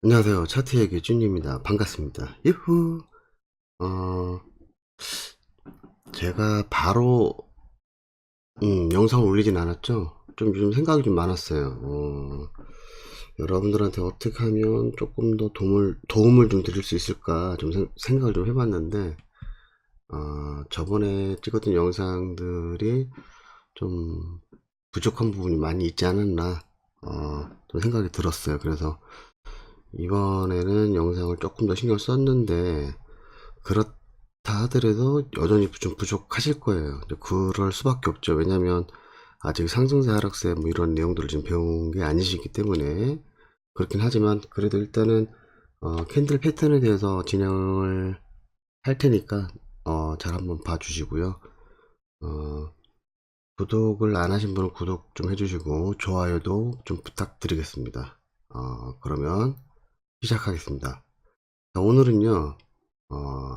안녕하세요. 차트얘기 쭈입니다. 반갑습니다. 유후. 어, 제가 바로 영상을 올리진 않았죠. 좀 요즘 생각이 좀 많았어요. 여러분들한테 어떻게 하면 조금 더 도움을 좀 드릴 수 있을까 좀 생각을 좀 해봤는데, 저번에 찍었던 영상들이 좀 부족한 부분이 많이 있지 않았나, 좀 생각이 들었어요. 그래서 이번에는 영상을 조금 더 신경 썼는데, 그렇다 하더라도 여전히 좀 부족하실 거예요. 그럴 수밖에 없죠. 왜냐면 아직 상승세 하락세 뭐 이런 내용들을 지금 배운 게 아니시기 때문에. 그렇긴 하지만 그래도 일단은 캔들 패턴에 대해서 진행을 할 테니까 잘 한번 봐주시고요. 어, 구독을 안 하신 분은 구독 좀 해주시고 좋아요도 좀 부탁드리겠습니다. 그러면 시작하겠습니다. 자, 오늘은요,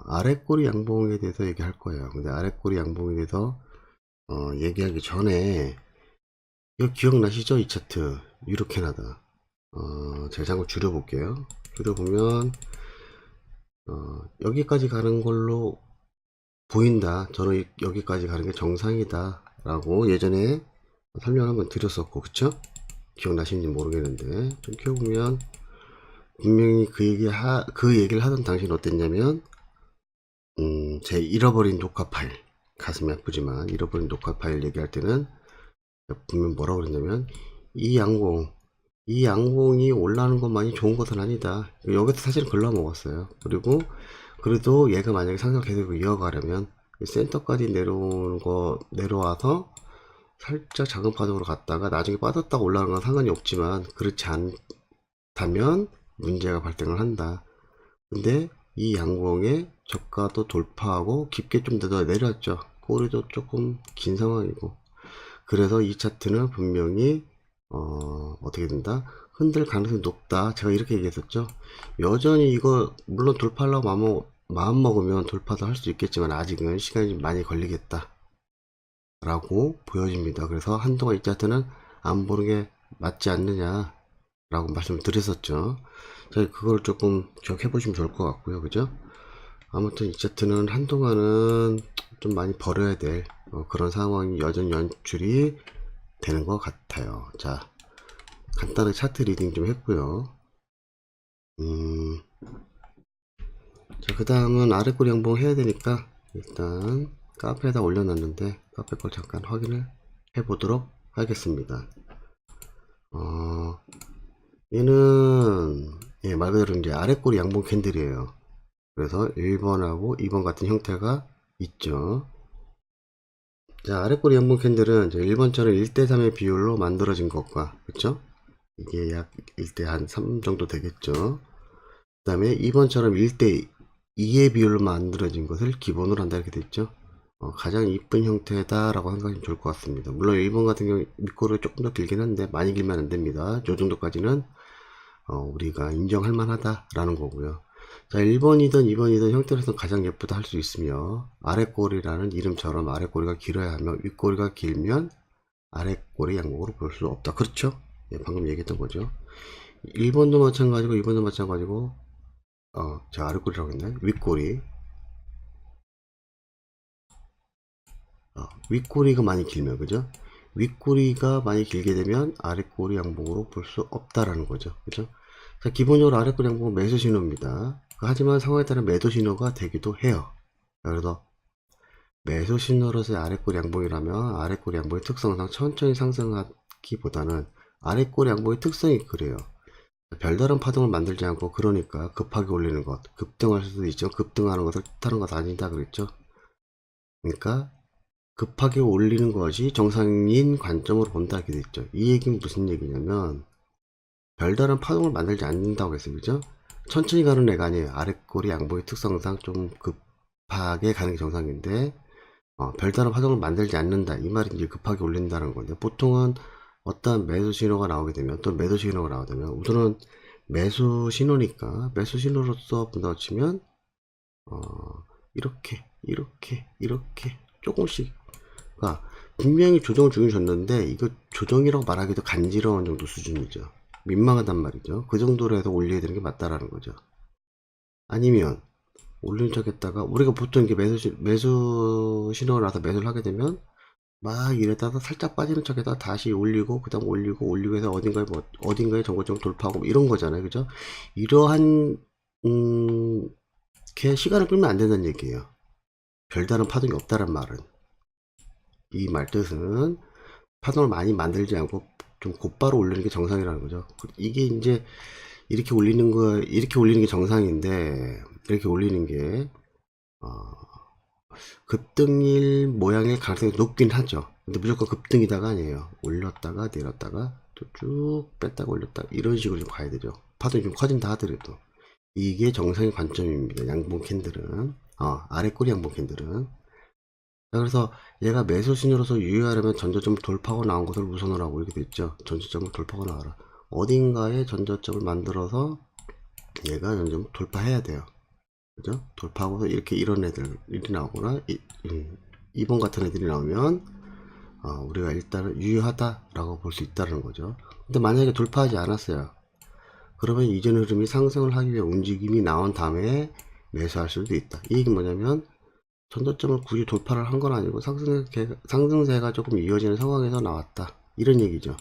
아랫꼬리 양봉에 대해서 얘기할 거예요. 근데 아랫꼬리 양봉에 대해서 얘기하기 전에 이거 기억나시죠? 이 차트 유로 캐나다. 제가 잠깐 줄여볼게요. 줄여보면 여기까지 가는 걸로 보인다. 저는 여기까지 가는 게 정상이다 라고 예전에 설명 한번 드렸었고, 그쵸? 기억나시는지 모르겠는데 좀 키워보면 분명히 그 얘기를 하던 당시는 어땠냐면, 제 잃어버린 녹화 파일, 가슴이 아프지만 잃어버린 녹화 파일 얘기할 때는 분명 뭐라고 그랬냐면, 이 양봉 이 양봉이 올라오는 것만이 좋은 것은 아니다. 여기서 사실 글러먹었어요. 그리고 그래도 얘가 만약에 상승 계속 이어가려면 센터까지 내려와서 살짝 작은 파동으로 갔다가 나중에 빠졌다가 올라가는 건 상관이 없지만, 그렇지 않다면 문제가 발생을 한다. 근데 이 양봉의 저가도 돌파하고 깊게 좀 더 내렸죠. 꼬리도 조금 긴 상황이고, 그래서 이 차트는 분명히 어떻게 된다? 흔들 가능성이 높다. 제가 이렇게 얘기했었죠. 여전히 이거 물론 돌파하려고 마음 먹으면 돌파도 할 수 있겠지만 아직은 시간이 좀 많이 걸리겠다 라고 보여집니다. 그래서 한동안 이 차트는 안 보는 게 맞지 않느냐 라고 말씀을 드렸었죠. 자, 그걸 조금 기억해 보시면 좋을 것 같고요. 그죠? 아무튼 이 차트는 한동안은 좀 많이 버려야 될 그런 상황이 여전히 연출이 되는 것 같아요. 자, 간단하게 차트 리딩 좀 했고요. 자, 그 다음은 아래 꼬리 양봉 해야 되니까 일단 카페에다 올려놨는데 카페 걸 잠깐 확인을 해보도록 하겠습니다. 얘는 말 그대로 이제 아래 꼬리 양봉 캔들이에요. 그래서 1번하고 2번 같은 형태가 있죠. 자, 아래 꼬리 양봉 캔들은 이제 1번처럼 1대3의 비율로 만들어진 것과, 그쵸? 이게 약 1대 한 3 정도 되겠죠. 그 다음에 2번처럼 1대2의 비율로 만들어진 것을 기본으로 한다 이렇게 됐죠. 가장 이쁜 형태다 라고 생각하시면 좋을 것 같습니다. 물론 1번 같은 경우 밑꼬리 조금 더 길긴 한데 많이 길면 안됩니다. 요 정도까지는 우리가 인정할 만하다 라는 거고요. 자, 1번이든 2번이든 형태로서 가장 예쁘다 할 수 있으며, 아랫꼬리라는 이름처럼 아랫꼬리가 길어야 하며 윗꼬리가 길면 아랫꼬리 양목으로 볼 수 없다. 그렇죠? 예, 방금 얘기했던 거죠. 1번도 마찬가지고 2번도 마찬가지고, 제가 아랫꼬리라고 했나요? 윗꼬리. 윗꼬리가 많이 길면, 그죠? 윗꼬리가 많이 길게 되면 아랫꼬리 양봉으로 볼 수 없다라는 거죠. 그죠? 자, 기본적으로 아랫꼬리 양봉은 매수 신호입니다. 하지만 상황에 따라 매도 신호가 되기도 해요. 그래서 매수 신호로서의 아랫꼬리 양봉이라면 아랫꼬리 양봉의 특성상 천천히 상승하기보다는 아랫꼬리 양봉의 특성이 그래요. 별다른 파동을 만들지 않고, 그러니까 급하게 올리는 것, 급등할 수도 있죠. 급등하는 것을 뜻하는 것 아니다 그랬죠. 그러니까 급하게 올리는 것이 정상인 관점으로 본다 이렇게 됐죠. 이 얘기는 무슨 얘기냐면 별다른 파동을 만들지 않는다고 했어요. 그죠? 천천히 가는 애가 아니에요. 아랫꼬리 양봉의 특성상 좀 급하게 가는 게 정상인데, 별다른 파동을 만들지 않는다 이 말이 이제 급하게 올린다는 건데, 보통은 어떤 매수 신호가 나오게 되면, 또 매도 신호가 나오게 되면, 우선은 매수 신호니까 매수 신호로서 본다고 치면 이렇게 조금씩, 분명히 조정을 주셨는데 이거 조정이라고 말하기도 간지러운 정도 수준이죠. 민망하단 말이죠. 그 정도로 해서 올려야 되는 게 맞다라는 거죠. 아니면 올리는 척 했다가 우리가 보통 이게 매수 신호가 나서 매수를 하게 되면 막 이랬다가 살짝 빠지는 척에다 다시 올리고 그다음 올리고 해서 어딘가에 정고점 돌파하고 뭐 이런 거잖아요. 그죠? 이러한 게 시간을 끌면 안 된다는 얘기예요. 별다른 파동이 없다란 말은, 이 말 뜻은 파동을 많이 만들지 않고 좀 곧바로 올리는 게 정상이라는 거죠. 이게 이제 이렇게 올리는 게 정상인데, 이렇게 올리는 게 급등일 모양일 가능성이 높긴 하죠. 근데 무조건 급등이다가 아니에요. 올렸다가 내렸다가 또 쭉 뺐다가 올렸다가 이런 식으로 좀 가야 되죠. 파동이 좀 커진다 하더라도 이게 정상의 관점입니다. 양봉 캔들은 아래 꼬리 양봉 캔들은. 자, 그래서 얘가 매수 신호로서 유효하려면 전저점을 돌파하고 나온 것을 우선으로 하고 이렇게 됐죠. 전저점을 돌파하고 나와라. 어딘가에 전저점을 만들어서 얘가 전저점을 돌파해야 돼요. 그죠? 돌파하고서 이렇게 이런 애들이 나오거나 2번 같은 애들이 나오면 우리가 일단은 유효하다라고 볼 수 있다는 거죠. 근데 만약에 돌파하지 않았어요. 그러면 이전 흐름이 상승을 하기 위해 움직임이 나온 다음에 매수할 수도 있다. 이 얘기는 뭐냐면 전저점을 굳이 돌파를 한 건 아니고 상승세가 조금 이어지는 상황에서 나왔다. 이런 얘기죠.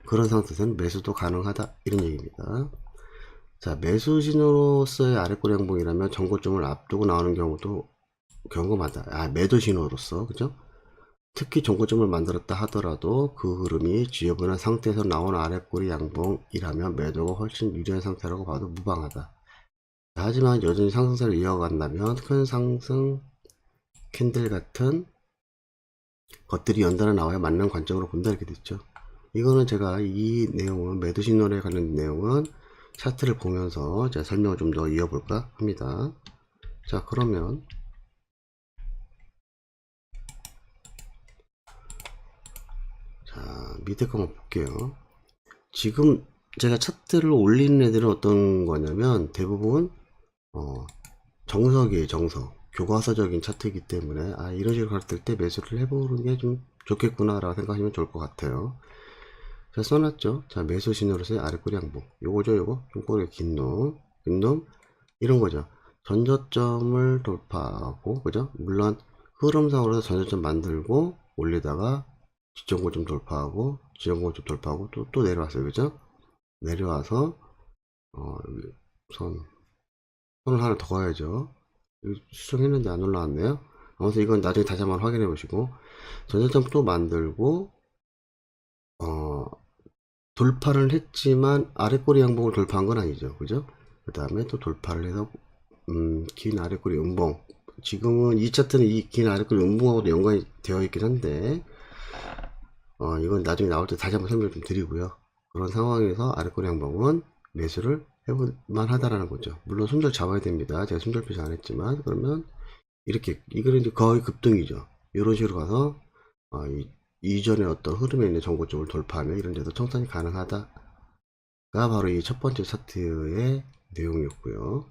그런 상태에서는 매수도 가능하다. 이런 얘기입니다. 자, 매수 신호로서의 아래꼬리 양봉이라면 전고점을 앞두고 나오는 경우가 많다. 매도 신호로서, 그죠? 특히 전고점을 만들었다 하더라도 그 흐름이 지저분한 상태에서 나온 아래꼬리 양봉이라면 매도가 훨씬 유리한 상태라고 봐도 무방하다. 하지만 여전히 상승세를 이어간다면 큰 상승 캔들 같은 것들이 연달아 나와야 맞는 관점으로 본다 이렇게 됐죠. 이거는 제가 이 내용은 매도 신호에 관련 내용은 차트를 보면서 제가 설명을 좀 더 이어볼까 합니다. 자, 그러면 자, 밑에 거 한번 볼게요. 지금 제가 차트를 올리는 애들은 어떤 거냐면 대부분 정석이에요. 정석. 교과서적인 차트이기 때문에 이런 식으로 가르칠 때 매수를 해보는 게 좀 좋겠구나 라고 생각하시면 좋을 것 같아요. 자, 써놨죠. 자, 매수 신호로서의 아래꼬리 양봉. 요거죠, 요거. 좀 꼬리 긴 놈, 이런 거죠. 전저점을 돌파하고, 그죠? 물론, 흐름상으로도 전저점 만들고, 올리다가, 지정고점 돌파하고, 지정고점 돌파하고, 또 내려왔어요. 그죠? 내려와서, 여기 선을 하나 더 가야죠. 수정했는데 안 올라왔네요. 아무튼 이건 나중에 다시 한번 확인해 보시고, 전저점 또 만들고, 돌파를 했지만 아래꼬리 양봉을 돌파한 건 아니죠. 그죠? 그 다음에 또 돌파를 해서 긴 아래꼬리 음봉, 지금은 이 차트는 이 긴 아래꼬리 음봉하고도 연관이 되어 있긴 한데 이건 나중에 나올 때 다시 한번 설명을 좀 드리고요. 그런 상황에서 아래꼬리 양봉은 매수를 해볼만 하다라는 거죠. 물론 손절 잡아야 됩니다. 제가 손절 표시 안 했지만, 그러면 이렇게 이거는 이제 거의 급등이죠. 이런 식으로 가서 이전에 어떤 흐름에 있는 정고점을 돌파하면 이런 데도 청산이 가능하다가 바로 이 첫 번째 차트의 내용이었고요.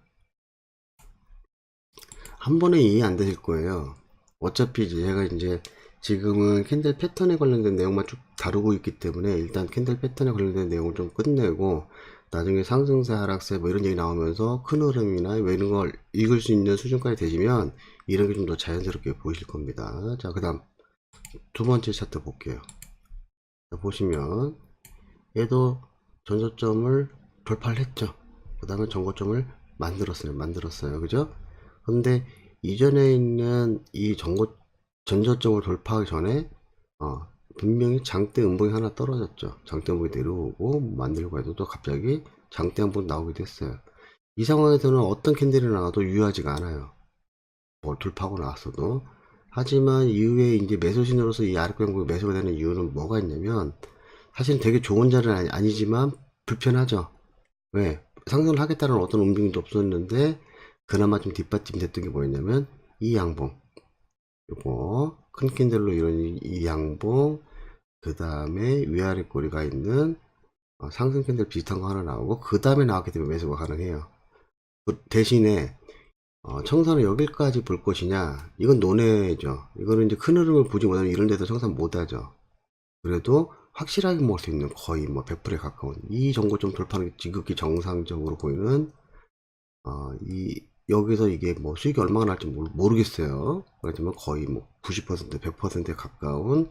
한 번에 이해 안 되실 거예요. 어차피 제가 이제 지금은 캔들 패턴에 관련된 내용만 쭉 다루고 있기 때문에 일단 캔들 패턴에 관련된 내용을 좀 끝내고 나중에 상승세 하락세 뭐 이런 얘기 나오면서 큰 흐름이나 이런 걸 읽을 수 있는 수준까지 되시면 이런 게 좀 더 자연스럽게 보이실 겁니다. 자, 그 다음 두 번째 차트 볼게요. 자, 보시면 얘도 전저점을 돌파를 했죠. 그 다음에 전고점을 만들었어요. 그죠? 근데 이전에 있는 이 전저점을 돌파하기 전에 분명히 장대 음봉이 하나 떨어졌죠. 장대 음봉이 내려오고 만들고 해도 또 갑자기 장대 음봉이 나오게 됐어요. 이 상황에서는 어떤 캔들이 나와도 유효하지가 않아요. 뭐 돌파하고 나왔어도. 하지만 이후에 이제 매수 신호로서 이 아래꼬리 양봉이 매수가 되는 이유는 뭐가 있냐면, 사실은 되게 좋은 자리는 아니지만 불편하죠. 왜? 상승을 하겠다는 어떤 움직임도 없었는데 그나마 좀 뒷받침 됐던 게 뭐였냐면 이 양봉, 요거 큰 캔들로 이런 이 양봉, 그 다음에 위아래 꼬리가 있는 상승 캔들 비슷한 거 하나 나오고 그 다음에 나왔기 때문에 매수가 가능해요. 그 대신에 청산을 여기까지 볼 것이냐, 이건 논외죠. 이거는 이제 큰 흐름을 보지 못하면 이런 데도 청산 못하죠. 그래도 확실하게 먹을 수 있는 거의 뭐 100%에 가까운 이 정고점 돌파하는 게 지극히 정상적으로 보이는 이 여기서 이게 뭐 수익이 얼마나 날지 모르겠어요. 그렇지만 거의 뭐 90% 100%에 가까운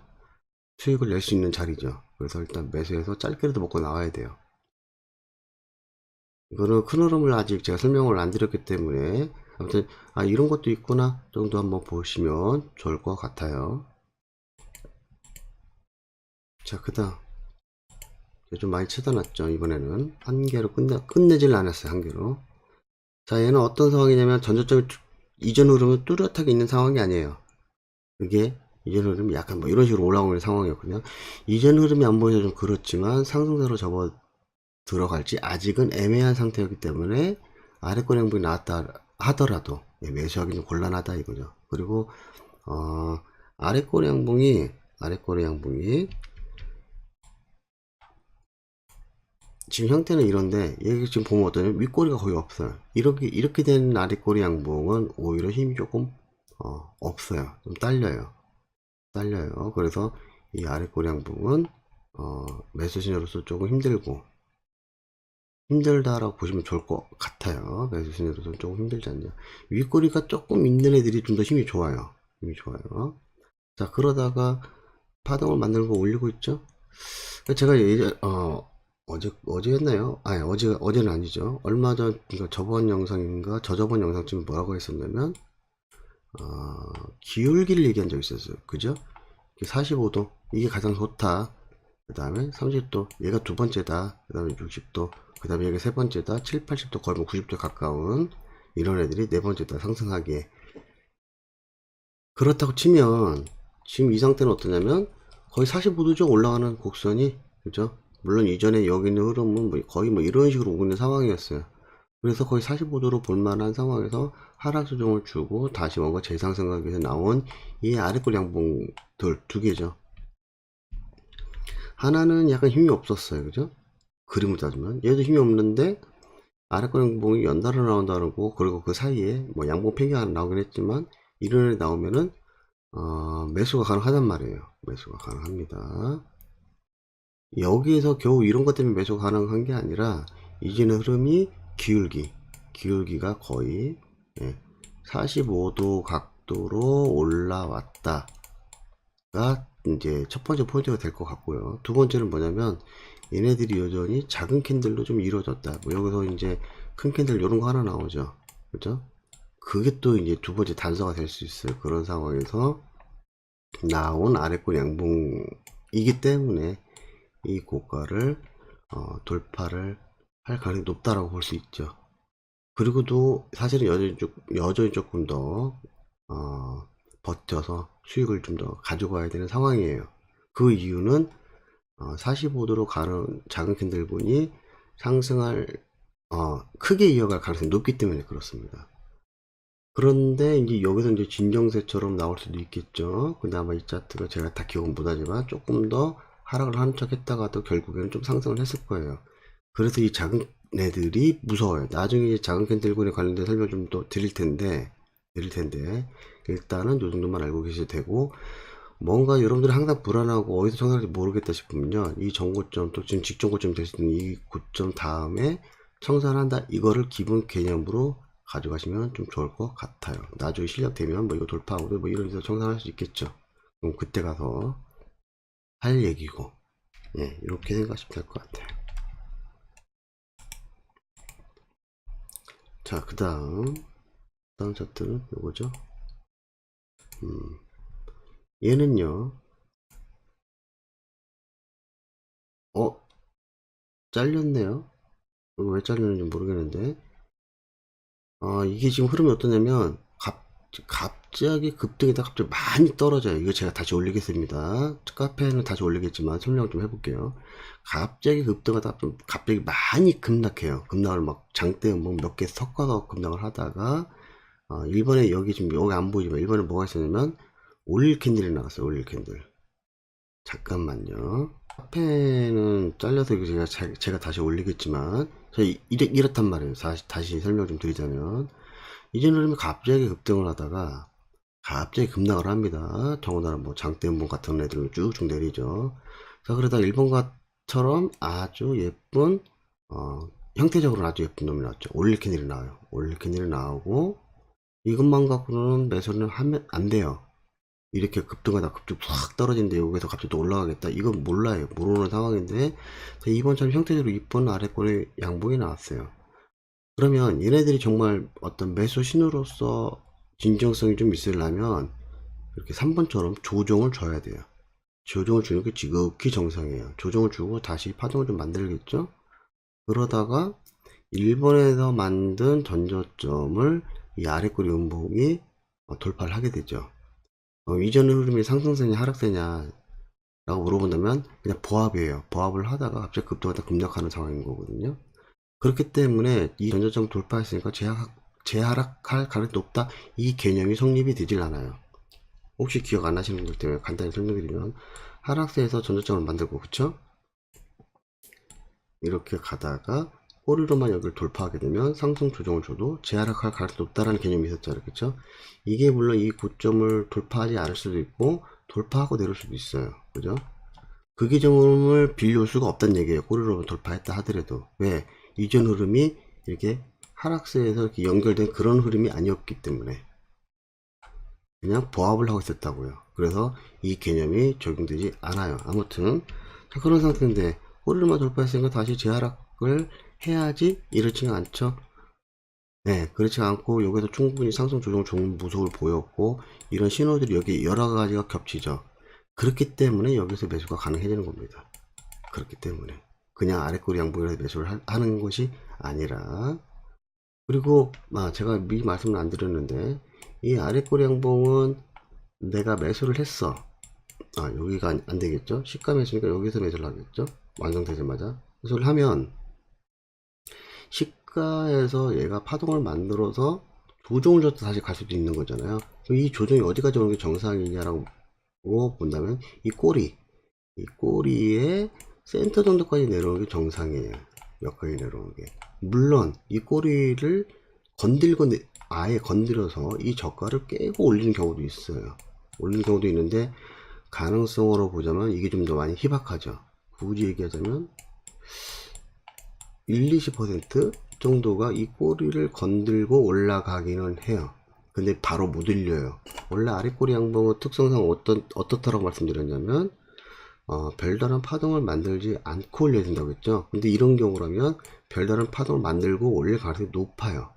수익을 낼 수 있는 자리죠. 그래서 일단 매수해서 짧게라도 먹고 나와야 돼요. 이거는 큰 흐름을 아직 제가 설명을 안 드렸기 때문에 아무튼 이런 것도 있구나 정도 한번 보시면 좋을 것 같아요. 자, 그다음 좀 많이 쳐다놨죠. 이번에는 한 개로 끝내질 않았어요. 한 개로. 자, 얘는 어떤 상황이냐면 전저점이 이전 흐름은 뚜렷하게 있는 상황이 아니에요. 이게 이전 흐름이 약간 뭐 이런 식으로 올라오는 상황이었거든요. 이전 흐름이 안 보여서 좀 그렇지만 상승세로 접어 들어갈지 아직은 애매한 상태였기 때문에 아래권 행봉이 나왔다 하더라도 매수하기 좀 곤란하다 이거죠. 그리고 아래권 행봉이 지금 형태는 이런데 여기 지금 보면 어떠냐면 윗꼬리가 거의 없어요. 이렇게 된 아래꼬리 양봉은 오히려 힘이 조금 없어요. 좀 딸려요. 그래서 이 아래꼬리 양봉은 매수 신호로서 조금 힘들다라고 보시면 좋을 것 같아요. 매수 신호로서 조금 힘들지 않냐. 윗꼬리가 조금 있는 애들이 좀 더 힘이 좋아요. 자, 그러다가 파동을 만들고 올리고 있죠. 제가 예전 어제였나요? 아니 어제는 아니죠. 얼마 전 저번 영상인가 저저번 영상쯤에 뭐라고 했었냐면 기울기를 얘기한 적이 있었어요. 그죠? 45도 이게 가장 좋다. 그 다음에 30도 얘가 두 번째다. 그 다음에 60도 그 다음에 얘가 세 번째다. 7, 80도 거의 뭐 90도 가까운 이런 애들이 네 번째다 상승하기에. 그렇다고 치면 지금 이 상태는 어떠냐면 거의 45도죠. 올라가는 곡선이. 그죠? 물론 이전에 여기 있는 흐름은 뭐 거의 뭐 이런 식으로 오고 있는 상황이었어요. 그래서 거의 45도로 볼만한 상황에서 하락 조정을 주고 다시 뭔가 재상승하기 위해서 나온 이 아래꼴 양봉들 두 개죠. 하나는 약간 힘이 없었어요. 그죠? 그림을 따지면 얘도 힘이 없는데 아래꼴 양봉이 연달아 나온다는 거, 그리고 그 사이에 뭐 양봉 폐기가 나오긴 했지만 이런 애 나오면은 매수가 가능하단 말이에요. 매수가 가능합니다. 여기에서 겨우 이런 것 때문에 매수가 가능한 게 아니라 이제는 흐름이 기울기가 거의 45도 각도로 올라왔다가 이제 첫 번째 포인트가 될 것 같고요. 두 번째는 뭐냐면 얘네들이 여전히 작은 캔들로 좀 이루어졌다. 뭐 여기서 이제 큰 캔들 이런 거 하나 나오죠. 그죠? 그게 또 이제 두 번째 단서가 될 수 있어요. 그런 상황에서 나온 아래권 양봉이기 때문에 이 고가를 돌파를 할 가능성이 높다라고 볼 수 있죠. 그리고도 사실은 여전히 조금 더 버텨서 수익을 좀 더 가져가야 되는 상황이에요. 그 이유는 45도로 가는 작은 캔들분이 상승할 크게 이어갈 가능성이 높기 때문에 그렇습니다. 그런데 이제 여기서 이제 진정세처럼 나올 수도 있겠죠. 근데 아마 이 차트가 제가 다 기억은 못하지만 조금 더 하락을 한 척 했다가도 결국에는 좀 상승을 했을 거예요. 그래서 이 작은 애들이 무서워요. 나중에 작은 캔들군에 관련된 설명 좀 더 드릴 텐데 일단은 요 정도만 알고 계셔도 되고, 뭔가 여러분들이 항상 불안하고 어디서 청산할지 모르겠다 싶으면요, 이 전고점 또 지금 직전고점 될 수 있는 이 고점 다음에 청산한다, 이거를 기본 개념으로 가져가시면 좀 좋을 것 같아요. 나중에 실력 되면 뭐 이거 돌파하고 뭐 이런 데서 청산할 수 있겠죠. 그럼 그때 가서 할 얘기고, 이렇게 생각하시면 될 것 같아요. 자, 다음 차트는 요거죠. 얘는요, 잘렸네요. 이거 왜 잘렸는지 모르겠는데, 이게 지금 흐름이 어떠냐면, 갑자기 급등이다 갑자기 많이 떨어져요. 이거 제가 다시 올리겠습니다. 카페에는 다시 올리겠지만 설명 좀 해볼게요. 갑자기 급등하다 갑자기 많이 급락해요. 급락을 막 장대 뭐 몇 개 섞어서 급락을 하다가 1번에 여기 지금 여기 안 보이지만 1번에 뭐가 있었냐면 올릴 캔들이 나왔어요. 올릴 캔들. 잠깐만요. 카페는 잘려서 이거 제가 다시 올리겠지만 이렇단 말이에요. 다시 설명 좀 드리자면, 이전에는 갑자기 급등을 하다가 갑자기 급락을 합니다. 더군다나 뭐 장대음봉 같은 애들로 쭉쭉 내리죠. 자, 그러다 1번가처럼 아주 예쁜, 형태적으로는 아주 예쁜 놈이 나왔죠. 올릴 캐닐이 나와요. 올릴 캐닐이 나오고, 이것만 갖고는 매수는 하면 안 돼요. 이렇게 급등하다 급등 확 떨어진데 여기서 갑자기 또 올라가겠다. 이건 몰라요. 모르는 상황인데, 자, 이번처럼 형태적으로 이쁜 아래권의 양봉이 나왔어요. 그러면 얘네들이 정말 어떤 매수 신호로서 진정성이 좀 있으려면 이렇게 3번처럼 조정을 줘야 돼요. 조정을 주는 게 지극히 정상이에요. 조정을 주고 다시 파동을 좀 만들겠죠. 그러다가 1번에서 만든 전저점을 이 아래꼬리 음봉이 돌파를 하게 되죠. 이전의 흐름이 상승세냐 하락세냐 라고 물어본다면 그냥 보합이에요. 보합을 하다가 갑자기 급등하다 급락하는 상황인 거거든요. 그렇기 때문에 이 전저점 돌파했으니까 재하락할 가능성이 높다, 이 개념이 성립이 되질 않아요. 혹시 기억 안 나시는 분들 때문에 간단히 설명드리면, 하락세에서 전저점을 만들고, 그쵸? 이렇게 가다가 꼬리로만 여기를 돌파하게 되면 상승 조정을 줘도 재하락할 가능성이 높다라는 개념이 있었잖아요. 그쵸? 이게 물론 이 고점을 돌파하지 않을 수도 있고 돌파하고 내릴 수도 있어요. 그죠? 그 개념을 빌려올 수가 없다는 얘기예요. 꼬리로 돌파했다 하더라도. 왜? 이전 흐름이 이렇게 하락세에서 이렇게 연결된 그런 흐름이 아니었기 때문에 그냥 보합을 하고 있었다고요. 그래서 이 개념이 적용되지 않아요. 아무튼 자, 그런 상태인데 꼬리로만 돌파했으니까 다시 재하락을 해야지, 이렇지는 않죠. 네, 그렇지 않고 여기서 충분히 상승 조정 좋은 모습을 보였고, 이런 신호들이 여기 여러 가지가 겹치죠. 그렇기 때문에 여기서 매수가 가능해지는 겁니다. 그렇기 때문에 그냥 아래꼬리 양봉이라서 매수를 하는 것이 아니라, 그리고 제가 미리 말씀을 안 드렸는데, 이 아래꼬리 양봉은 내가 매수를 했어. 여기가 안 되겠죠? 시가 매수니까 여기서 매수를 하겠죠? 완성되자마자 매수를 하면 시가에서 얘가 파동을 만들어서 조정을 줘도 다시 갈 수도 있는 거잖아요. 그럼 이 조정이 어디까지 오는 게 정상이냐라고 본다면 이 꼬리의 센터 정도까지 내려오는 게 정상이에요. 여기까지 내려오는 게. 물론 이 꼬리를 아예 건드려서 이 저가를 깨고 올리는 경우도 있어요. 올리는 경우도 있는데, 가능성으로 보자면 이게 좀 더 많이 희박하죠. 굳이 얘기하자면 20% 정도가 이 꼬리를 건들고 올라가기는 해요. 근데 바로 못 올려요. 원래 아래꼬리 양봉의 특성상 어떻다라고 말씀드렸냐면, 별다른 파동을 만들지 않고 올려야 된다고 했죠. 근데 이런 경우라면 별다른 파동을 만들고 올릴 가능성이 높아요.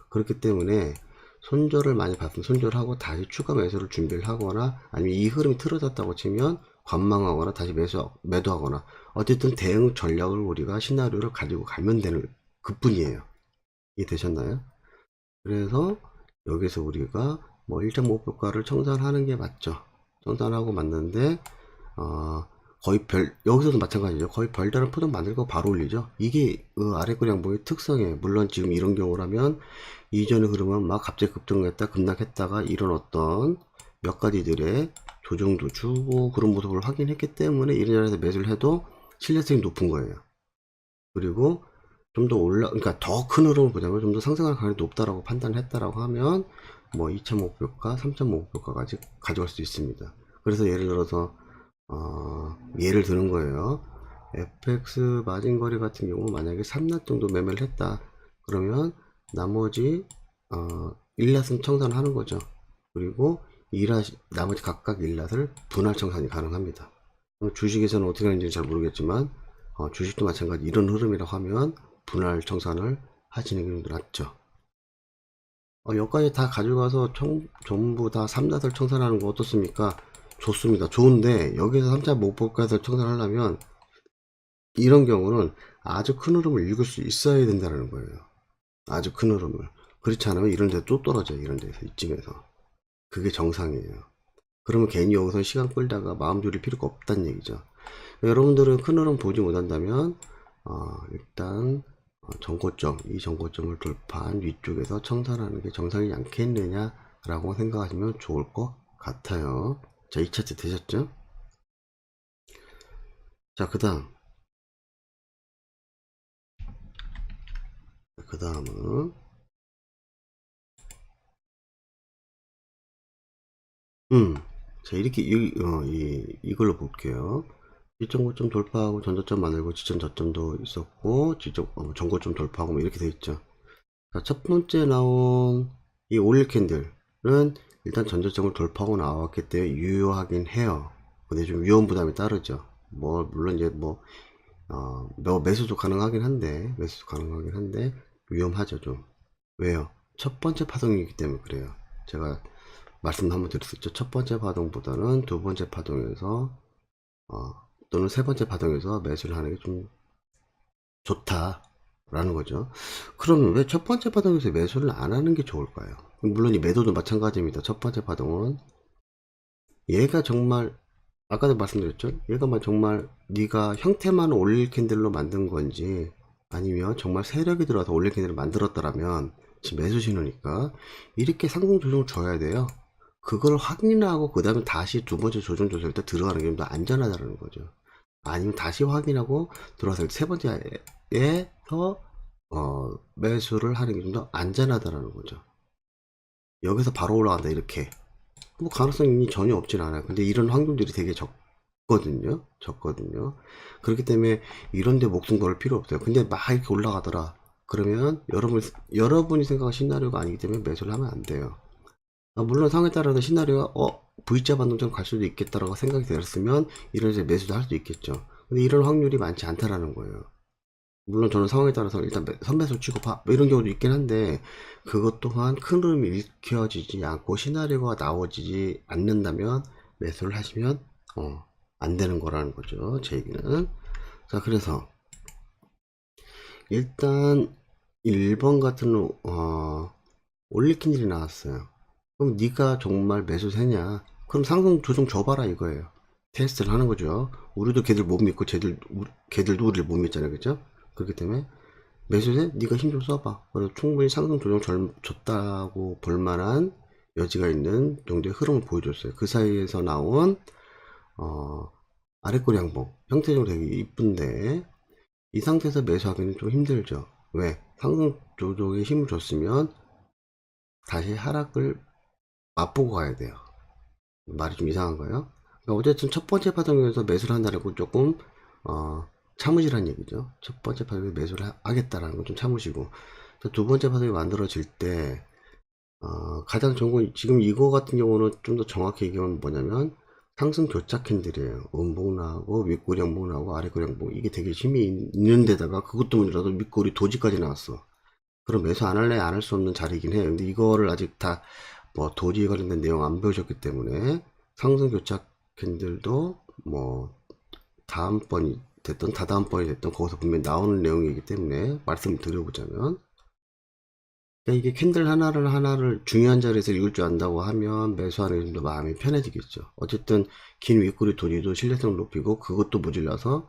그렇기 때문에 손절을 많이 받으면 손절하고 다시 추가 매수를 준비를 하거나, 아니면 이 흐름이 틀어졌다고 치면 관망하거나 다시 매도하거나, 어쨌든 대응 전략을 우리가 시나리오를 가지고 가면 되는 그뿐이에요. 이해되셨나요? 그래서 여기서 우리가 뭐 1.5표가를 청산하는 게 맞죠. 청산하고 맞는데, 여기서도 마찬가지죠. 거의 별다른 파동 만들고 바로 올리죠. 이게 그 아래꼬리 양봉의 특성이에요. 물론 지금 이런 경우라면 이전의 흐름은 막 갑자기 급등했다 급락했다가 이런 어떤 몇 가지들의 조정도 주고 그런 모습을 확인했기 때문에 이런 자리에서 매수를 해도 신뢰성이 높은 거예요. 그리고 좀 더 그러니까 더 큰 흐름을 보자면 좀 더 상승할 가능성이 높다라고 판단했다라고 하면 뭐 2.5표가, 3.5표까지 가져갈 수 있습니다. 그래서 예를 들어서 예를 드는 거예요. FX 마진거리 같은 경우 만약에 3낫 정도 매매를 했다. 그러면 나머지 1낫은 청산하는 거죠. 그리고 나머지 각각 1낫을 분할 청산이 가능합니다. 주식에서는 어떻게 하는지 잘 모르겠지만 주식도 마찬가지, 이런 흐름이라고 하면 분할 청산을 하시는 게 좀 더 낫죠. 여기까지 다 가져가서 전부 다 3낫을 청산하는 거 어떻습니까? 좋습니다. 좋은데 여기서 3.5%까지 청산하려면 이런 경우는 아주 큰 흐름을 읽을 수 있어야 된다는 거예요. 아주 큰 흐름을. 그렇지 않으면 이런 데 또 떨어져요. 이런 데서, 이쯤에서. 그게 정상이에요. 그러면 괜히 여기서 시간 끌다가 마음 졸일 필요가 없다는 얘기죠. 여러분들은 큰 흐름 보지 못한다면 일단 이 정고점을 돌파한 위쪽에서 청산하는 게 정상이지 않겠느냐 라고 생각하시면 좋을 것 같아요. 자, 2차트 되셨죠? 자, 그 다음은 자, 이렇게 이걸로 볼게요. 지정고점 돌파하고 전저점 만들고 지점 저점도 있었고 전고점 돌파하고 뭐 이렇게 돼 있죠. 자, 첫 번째 나온 이 오일 캔들은 일단 전저점을 돌파하고 나왔기 때문에 유효하긴 해요. 근데 좀 위험 부담이 따르죠. 뭐 물론 이제 뭐 매수도 가능하긴 한데 위험하죠 좀. 왜요? 첫 번째 파동이기 때문에 그래요. 제가 말씀 한번 드렸었죠. 첫 번째 파동보다는 두 번째 파동에서 또는 세 번째 파동에서 매수를 하는 게 좀 좋다라는 거죠. 그러면 왜 첫 번째 파동에서 매수를 안 하는 게 좋을까요? 물론 이 매도도 마찬가지입니다. 첫 번째 파동은 얘가 정말 아까도 말씀드렸죠. 얘가 정말 네가 형태만 올릴 캔들로 만든 건지 아니면 정말 세력이 들어와서 올릴 캔들을 만들었더라면 지금 매수 신호니까 이렇게 상승 조정을 줘야 돼요. 그걸 확인하고 그 다음에 다시 두 번째 조정 조절 때 들어가는 게 좀 더 안전하다는 거죠. 아니면 다시 확인하고 들어와서 세 번째에서 매수를 하는 게 좀 더 안전하다는 거죠. 여기서 바로 올라간다 이렇게 뭐 가능성이 전혀 없진 않아요. 근데 이런 확률들이 되게 적거든요. 그렇기 때문에 이런데 목숨 걸 필요 없어요. 근데 막 이렇게 올라가더라. 그러면 여러분이 생각한 시나리오가 아니기 때문에 매수를 하면 안 돼요. 물론 상황에 따라서 시나리오가 V자 반동처럼 갈 수도 있겠다라고 생각이 들었으면 이런 이제 매수도 할 수도 있겠죠. 근데 이런 확률이 많지 않다라는 거예요. 물론 저는 상황에 따라서 일단 선매수 치고 뭐 이런 경우도 있긴 한데 그것 또한 큰 흐름이 읽혀지지 않고 시나리오가 나오지 않는다면 매수를 하시면 안 되는 거라는 거죠. 제 얘기는. 자, 그래서 일단 1번 같은 올리킨 일이 나왔어요. 그럼 네가 정말 매수세냐? 그럼 상승 조정 줘봐라 이거예요. 테스트를 하는 거죠. 우리도 걔들 못 믿고 걔들도 우리를 못 믿잖아요, 그죠? 그렇기 때문에 매수세 네가 힘 좀 써봐. 그래서 충분히 상승 조정 줬다고 볼만한 여지가 있는 정도의 흐름을 보여줬어요. 그 사이에서 나온 아래꼬리 양봉 형태적으로 되게 이쁜데 이 상태에서 매수하기는 좀 힘들죠. 왜? 상승 조정에 힘을 줬으면 다시 하락을 맛보고 가야 돼요. 말이 좀 이상한가요? 그러니까 어쨌든 첫 번째 파동에서 매수를 한다고 조금 참으시란 얘기죠. 첫 번째 파동에 매수를 하겠다라는 건 좀 참으시고 두 번째 파동이 만들어질 때 가장 좋은 건 지금 이거 같은 경우는 좀 더 정확히 얘기하면 뭐냐면 상승 교차 캔들이에요. 음봉 나오고 윗꼬리 양봉 나오고 아래꼬리 양봉 이게 되게 힘이 있는 데다가 그것도 문제라도 윗꼬리 도지까지 나왔어. 그럼 매수 안 할래 안 할 수 없는 자리이긴 해요. 근데 이거를 아직 다 뭐 도지에 관련된 내용 안 배우셨기 때문에 상승 교차 캔들도 뭐 다음번이 됐던 다다음번이 됐던 거기서 분명히 나오는 내용이기 때문에 말씀을 드려보자면 그러니까 이게 캔들 하나를 중요한 자리에서 읽을 줄 안다고 하면 매수하는 게 좀 더 마음이 편해지겠죠. 어쨌든 긴 윗꼬리 도지도 신뢰성을 높이고 그것도 모질라서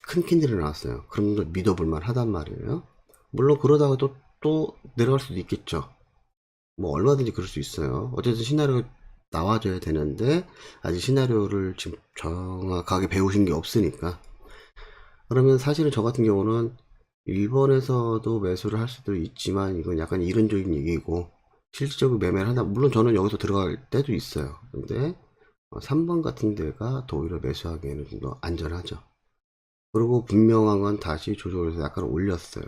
큰 캔들이 나왔어요. 그럼 좀 믿어볼만 하단 말이에요. 물론 그러다가 또 내려갈 수도 있겠죠. 뭐 얼마든지 그럴 수 있어요. 어쨌든 시나리오가 나와줘야 되는데 아직 시나리오를 지금 정확하게 배우신 게 없으니까 그러면 사실은 저 같은 경우는 일본에서도 매수를 할 수도 있지만 이건 약간 이론적인 얘기고 실질적으로 매매를 한다 물론 저는 여기서 들어갈 때도 있어요. 근데 3번 같은 데가 더 오히려 매수하기에는 좀 더 안전하죠. 그리고 분명한 건 다시 조정을 해서 약간 올렸어요.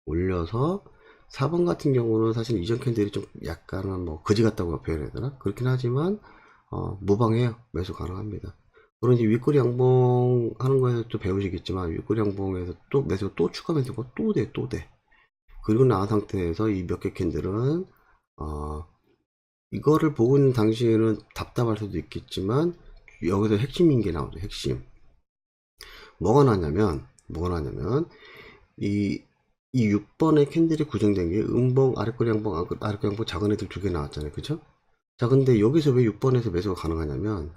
올려서 4번 같은 경우는 사실 이전 캔들이 좀 약간은 뭐 거지 같다고 표현해야 되나? 그렇긴 하지만 무방해요. 매수 가능합니다. 그런 이제 윗꼬리 양봉 하는 거에서 또 배우시겠지만 윗꼬리 양봉에서 또 매수가 또 추가 매수가 또 돼. 그리고 나온 상태에서 이 몇 개 캔들은 이거를 보고 있는 당시에는 답답할 수도 있겠지만 여기서 핵심인 게 나오죠. 핵심. 뭐가 나냐면 이 6번의 캔들이 구성된 게 음봉, 아랫꼬리 양봉, 아랫꼬리 양봉 작은 애들 두 개 나왔잖아요. 그쵸? 자, 근데 여기서 왜 6번에서 매수가 가능하냐면,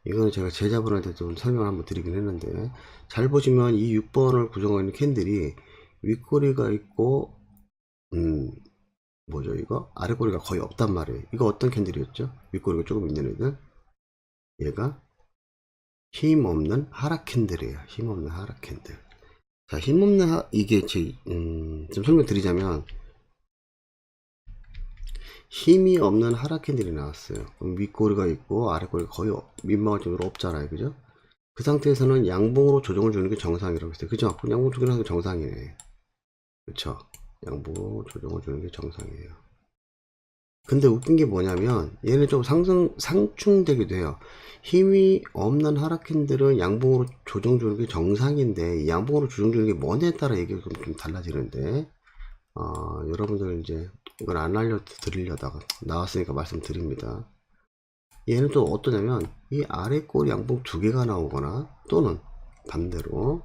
이거는 제가 제자분한테 좀 설명을 한번 드리긴 했는데, 잘 보시면 이 6번을 구성하고 있는 캔들이 윗꼬리가 있고, 뭐죠, 이거? 아랫꼬리가 거의 없단 말이에요. 이거 어떤 캔들이었죠? 윗꼬리가 조금 있는 애들? 얘가 힘없는 하락 캔들이에요. 힘없는 하락 캔들. 자, 힘없는 이게 좀 설명드리자면 힘이 없는 하락 캔들이 나왔어요. 그럼 윗꼬리가 있고 아랫꼬리가 거의 민망할 정도로 없잖아요. 그죠? 그 상태에서는 양봉으로 조정을 주는 게 정상이라고 했어요. 그죠? 양봉 조정하는 게 정상이네. 그쵸? 양봉으로 조정을 주는 게 정상이에요. 근데 웃긴 게 뭐냐면 얘는 좀 상충되기도 해요. 힘이 없는 하락 캔들은 양봉으로 조정 주는 게 정상인데 이 양봉으로 조정 주는 게 뭐냐에 따라 얘기가 좀 달라지는데 여러분들 이제 이걸 안 알려드리려다가 나왔으니까 말씀드립니다. 얘는 또 어떠냐면 이 아래 꼬리 양봉 두 개가 나오거나 또는 반대로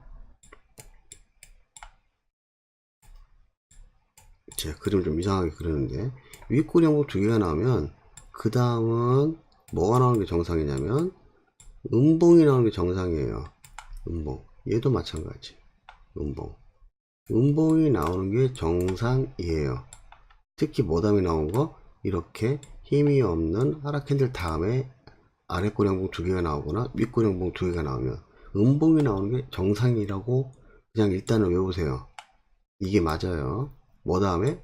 제가 그림 좀 이상하게 그리는데 윗꼬리 양봉 두 개가 나오면 그 다음은 뭐가 나오는 게 정상이냐면 음봉이 나오는 게 정상이에요. 음봉 얘도 마찬가지 음봉이 나오는 게 정상이에요. 특히 모담이 나온 거 이렇게 힘이 없는 하락 캔들 다음에 아래 꼬량봉 두 개가 나오거나 윗 꼬량봉 두 개가 나오면 음봉이 나오는 게 정상이라고 그냥 일단은 외우세요. 이게 맞아요. 뭐 다음에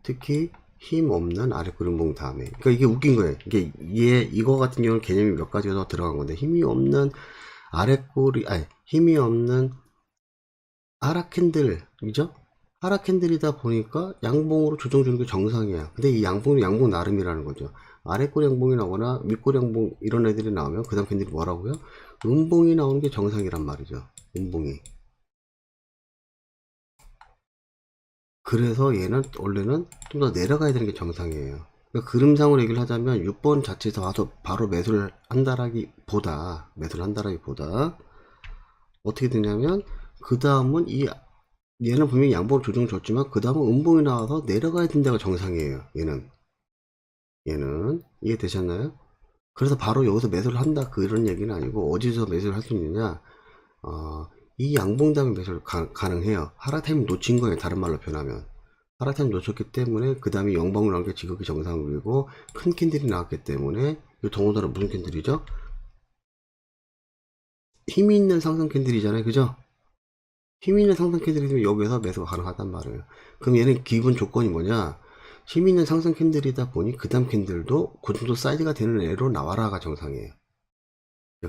특히 힘 없는 아래 꼬량봉 다음에 그러니까 이게 웃긴 거예요. 이거 같은 경우는 개념이 몇 가지가 더 들어간 건데 힘이 없는 아래 꼬리 힘이 없는 하락 캔들이죠? 하락 캔들이다 보니까 양봉으로 조정 주는 게 정상이야. 근데 이 양봉이 양봉 나름이라는 거죠. 아래꼬리 양봉이 나오거나 윗꼬리 양봉 이런 애들이 나오면 그 다음 캔들이 뭐라고요? 음봉이 나오는 게 정상이란 말이죠. 음봉이. 그래서 얘는 원래는 좀 더 내려가야 되는 게 정상이에요. 그러니까 그림상으로 얘기를 하자면 6번 자체에서 와서 바로 매수를 한다라기보다 어떻게 되냐면 그 다음은 얘는 분명히 양봉 조정 줬지만 그 다음은 음봉이 나와서 내려가야 된다가 정상이에요. 얘는 이해되셨나요? 그래서 바로 여기서 매수를 한다 그런 얘기는 아니고 어디서 매수를 할 수 있느냐 이 양봉 다음에 매수를 가능해요. 하락 타임 놓친 거예요. 다른 말로 표현하면 하락 타임 놓쳤기 때문에 그 다음에 영봉을 나온 게 지극히 정상이고 큰 캔들이 나왔기 때문에 이 동호단은 무슨 캔들이죠? 힘이 있는 상승 캔들이잖아요. 그죠? 힘 있는 상승 캔들이면 여기에서 매수가 가능하단 말이에요. 그럼 얘는 기본 조건이 뭐냐? 힘 있는 상승 캔들이다 보니 그 다음 캔들도 그 정도 사이즈가 되는 애로 나와라가 정상이에요.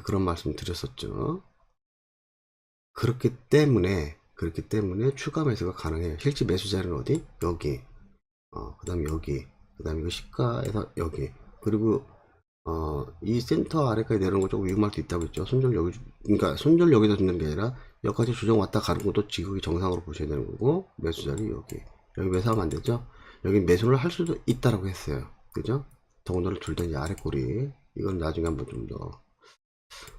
그런 말씀 드렸었죠. 그렇기 때문에 추가 매수가 가능해요. 실제 매수 자리는 어디? 여기. 그 다음에 여기. 그 다음에 이거 시가에서 여기. 그리고 이 센터 아래까지 내려오는 거 조금 위험할 수 있다고 했죠. 그러니까 손절 여기다 두는 게 아니라 여기까지 조정 왔다 가는 것도 지극히 정상으로 보셔야 되는 거고, 매수 자리 여기 매수하면 안 되죠. 여기 매수를 할 수도 있다라고 했어요. 그죠? 더군다나 둘 다 이제 아래 꼬리. 이건 나중에 한번 좀 더.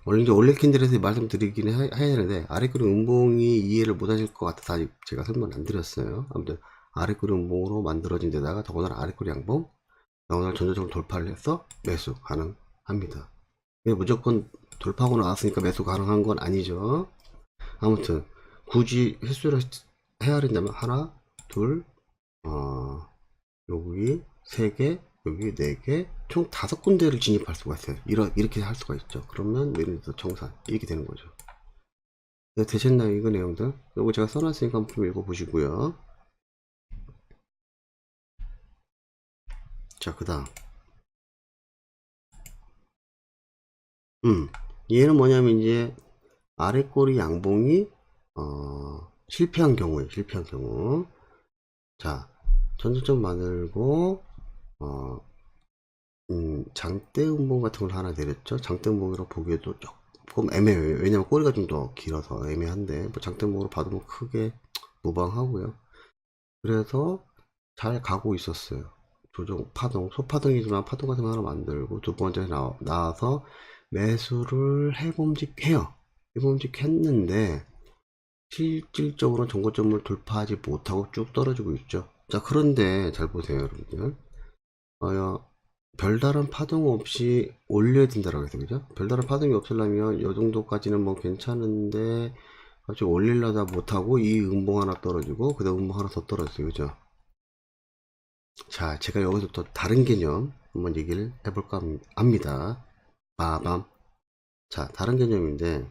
원래 이제 올레 캔들에서 말씀드리긴 해야 되는데, 아래 꼬리 음봉이 이해를 못 하실 것 같아서 아직 제가 설명 안 드렸어요. 아무튼, 아래 꼬리 음봉으로 만들어진 데다가 더군다나 아래 꼬리 양봉, 오늘 전자적으로 돌파를 해서 매수 가능합니다. 무조건 돌파하고 나왔으니까 매수 가능한 건 아니죠. 아무튼 굳이 횟수를 헤아린다면 하나, 둘, 여기 세 개, 여기 네 개, 총 5군데를 진입할 수가 있어요. 이렇게 할 수가 있죠. 그러면 메리트 정산 이렇게 되는 거죠. 네, 되셨나요? 이거 내용들? 요거 제가 써놨으니까 한번 좀 읽어보시고요. 자, 그 다음 얘는 뭐냐면 이제 아래 꼬리 양봉이 실패한 경우에 실패한 경우 자 전저점 만들고 장대 음봉 같은 걸 하나 내렸죠. 장대 음봉으로 보기에도 조금 애매해요. 왜냐면 꼬리가 좀 더 길어서 애매한데 뭐 장대 음봉으로 봐도 뭐 크게 무방하고요. 그래서 잘 가고 있었어요. 조정 파동 소파동이지만 파동 같은 거 하나 만들고 두 번째 나와서 매수를 해봄직해요. 해봄직했는데 실질적으로 정고점을 돌파하지 못하고 쭉 떨어지고 있죠. 자, 그런데 잘 보세요, 여러분들. 별다른 파동 없이 올려야 된다라고 해서 그죠? 별다른 파동이 없으려면 이 정도까지는 뭐 괜찮은데 갑자기 올리려다 못하고 이 음봉 하나 떨어지고 그 다음 음봉 하나 더 떨어졌어요, 그죠? 자, 제가 여기서 또 다른 개념 한번 얘기를 해볼까 합니다. 빠밤. 자, 다른 개념인데,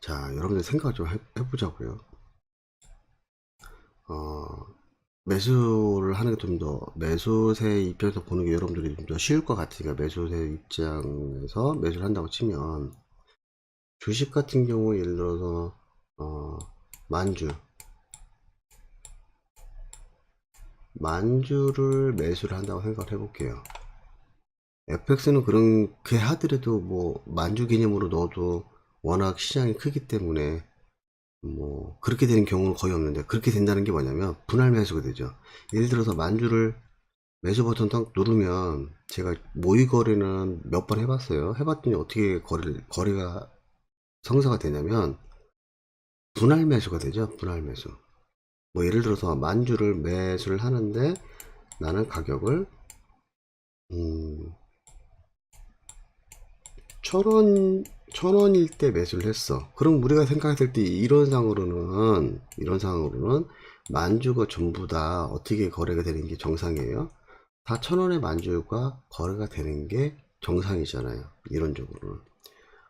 자, 여러분들 생각 좀 해보자고요. 매수를 하는 게 좀 더, 매수세 입장에서 보는 게 여러분들이 좀 더 쉬울 것 같으니까, 매수세 입장에서 매수를 한다고 치면, 주식 같은 경우 예를 들어서 만주를 매수를 한다고 생각을 해볼게요. FX는 그렇게 하더라도 뭐 만주 개념으로 넣어도 워낙 시장이 크기 때문에 뭐 그렇게 되는 경우는 거의 없는데, 그렇게 된다는 게 뭐냐면 분할 매수가 되죠. 예를 들어서 만주를 매수 버튼 딱 누르면, 제가 모의 거래는 몇 번 해봤어요. 해봤더니 어떻게 거래가 성사가 되냐면 분할 매수가 되죠. 분할 매수. 뭐 예를 들어서 만주를 매수를 하는데, 나는 가격을 1000원일 때 매수를 했어. 그럼 우리가 생각했을 때 이런 상으로는 만주가 전부 다 어떻게 거래가 되는 게 정상이에요? 다 1000원의 만주가 거래가 되는 게 정상이잖아요. 이론적으로는.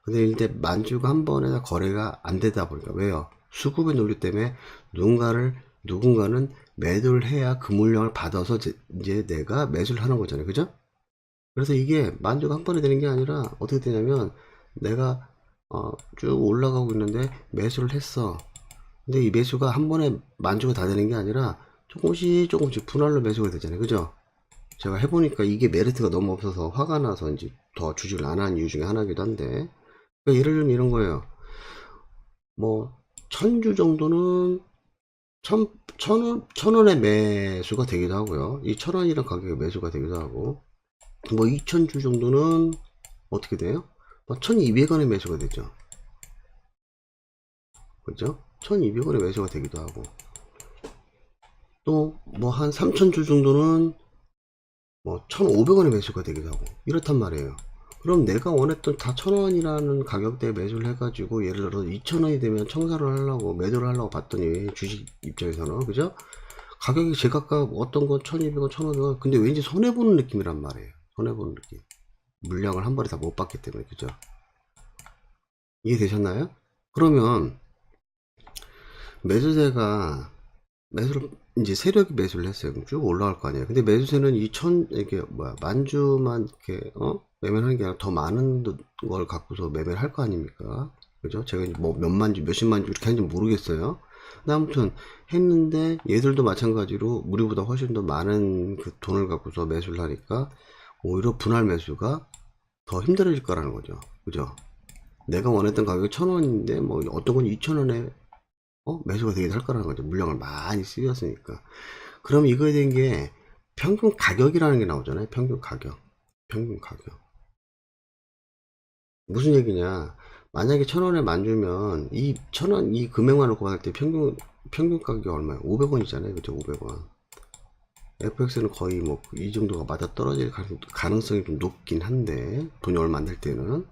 근데 이제 만주가 한 번에 거래가 안 되다 보니까, 왜요? 수급의 논리 때문에 누군가는 매도를 해야 그 물량을 받아서 이제 내가 매수를 하는 거잖아요. 그죠? 그래서 이게 만주가 한 번에 되는 게 아니라 어떻게 되냐면, 내가 쭉 올라가고 있는데 매수를 했어. 근데 이 매수가 한 번에 만주가 다 되는 게 아니라 조금씩 분할로 매수가 되잖아요. 그죠? 제가 해보니까 이게 메리트가 너무 없어서 화가 나서 이제 더 주식을 안 한 이유 중에 하나이기도 한데, 그러니까 예를 들면 이런 거예요. 뭐 1000주 정도는 천원의 매수가 되기도 하고요. 이 1000원이란 가격의 매수가 되기도 하고, 뭐 2000주 정도는 어떻게 돼요? 뭐 1200원의 매수가 되죠. 그죠? 1200원의 매수가 되기도 하고, 또 뭐 한 3000주 정도는 뭐 1500원의 매수가 되기도 하고, 이렇단 말이에요. 그럼 내가 원했던 다 1000원이라는 가격대에 매수를 해가지고, 예를 들어서 2000원이 되면 청산을 하려고 매도를 하려고 봤더니, 주식 입장에서는, 그죠? 가격이 제각각 어떤 건 1200원, 1500원, 근데 왠지 손해보는 느낌이란 말이에요. 손해보는 느낌. 물량을 한 번에 다 못 받기 때문에. 그죠? 이해되셨나요? 그러면 매수세가, 이제 세력이 매수를 했어요. 그럼 쭉 올라갈 거 아니에요. 근데 매수세는 이게 뭐야, 만주만 이렇게 매매를 하는 게 아니라 더 많은 걸 갖고서 매매를 할 거 아닙니까? 그죠? 제가 뭐 몇만주 몇십만주 이렇게 하는지 모르겠어요. 근데 아무튼 했는데, 얘들도 마찬가지로 우리보다 훨씬 더 많은 그 돈을 갖고서 매수를 하니까 오히려 분할 매수가 더 힘들어질 거라는 거죠. 그죠? 내가 원했던 가격이 1000원인데 뭐 어떤 건 2000원에 매수가 되게 할 거라는 거죠. 물량을 많이 쓰였으니까. 그럼 이거에 대한 게 평균 가격이라는 게 나오잖아요. 평균 가격. 무슨 얘기냐? 만약에 1000원에 만주면 이 1000원 이 금액만 놓고 봤을 때 평균 가격이 얼마예요? 500원이잖아요. 그죠? 500원. FX는 거의 뭐 이 정도가 맞아 떨어질 가능성이 좀 높긴 한데, 돈이 얼마 안 될 때는.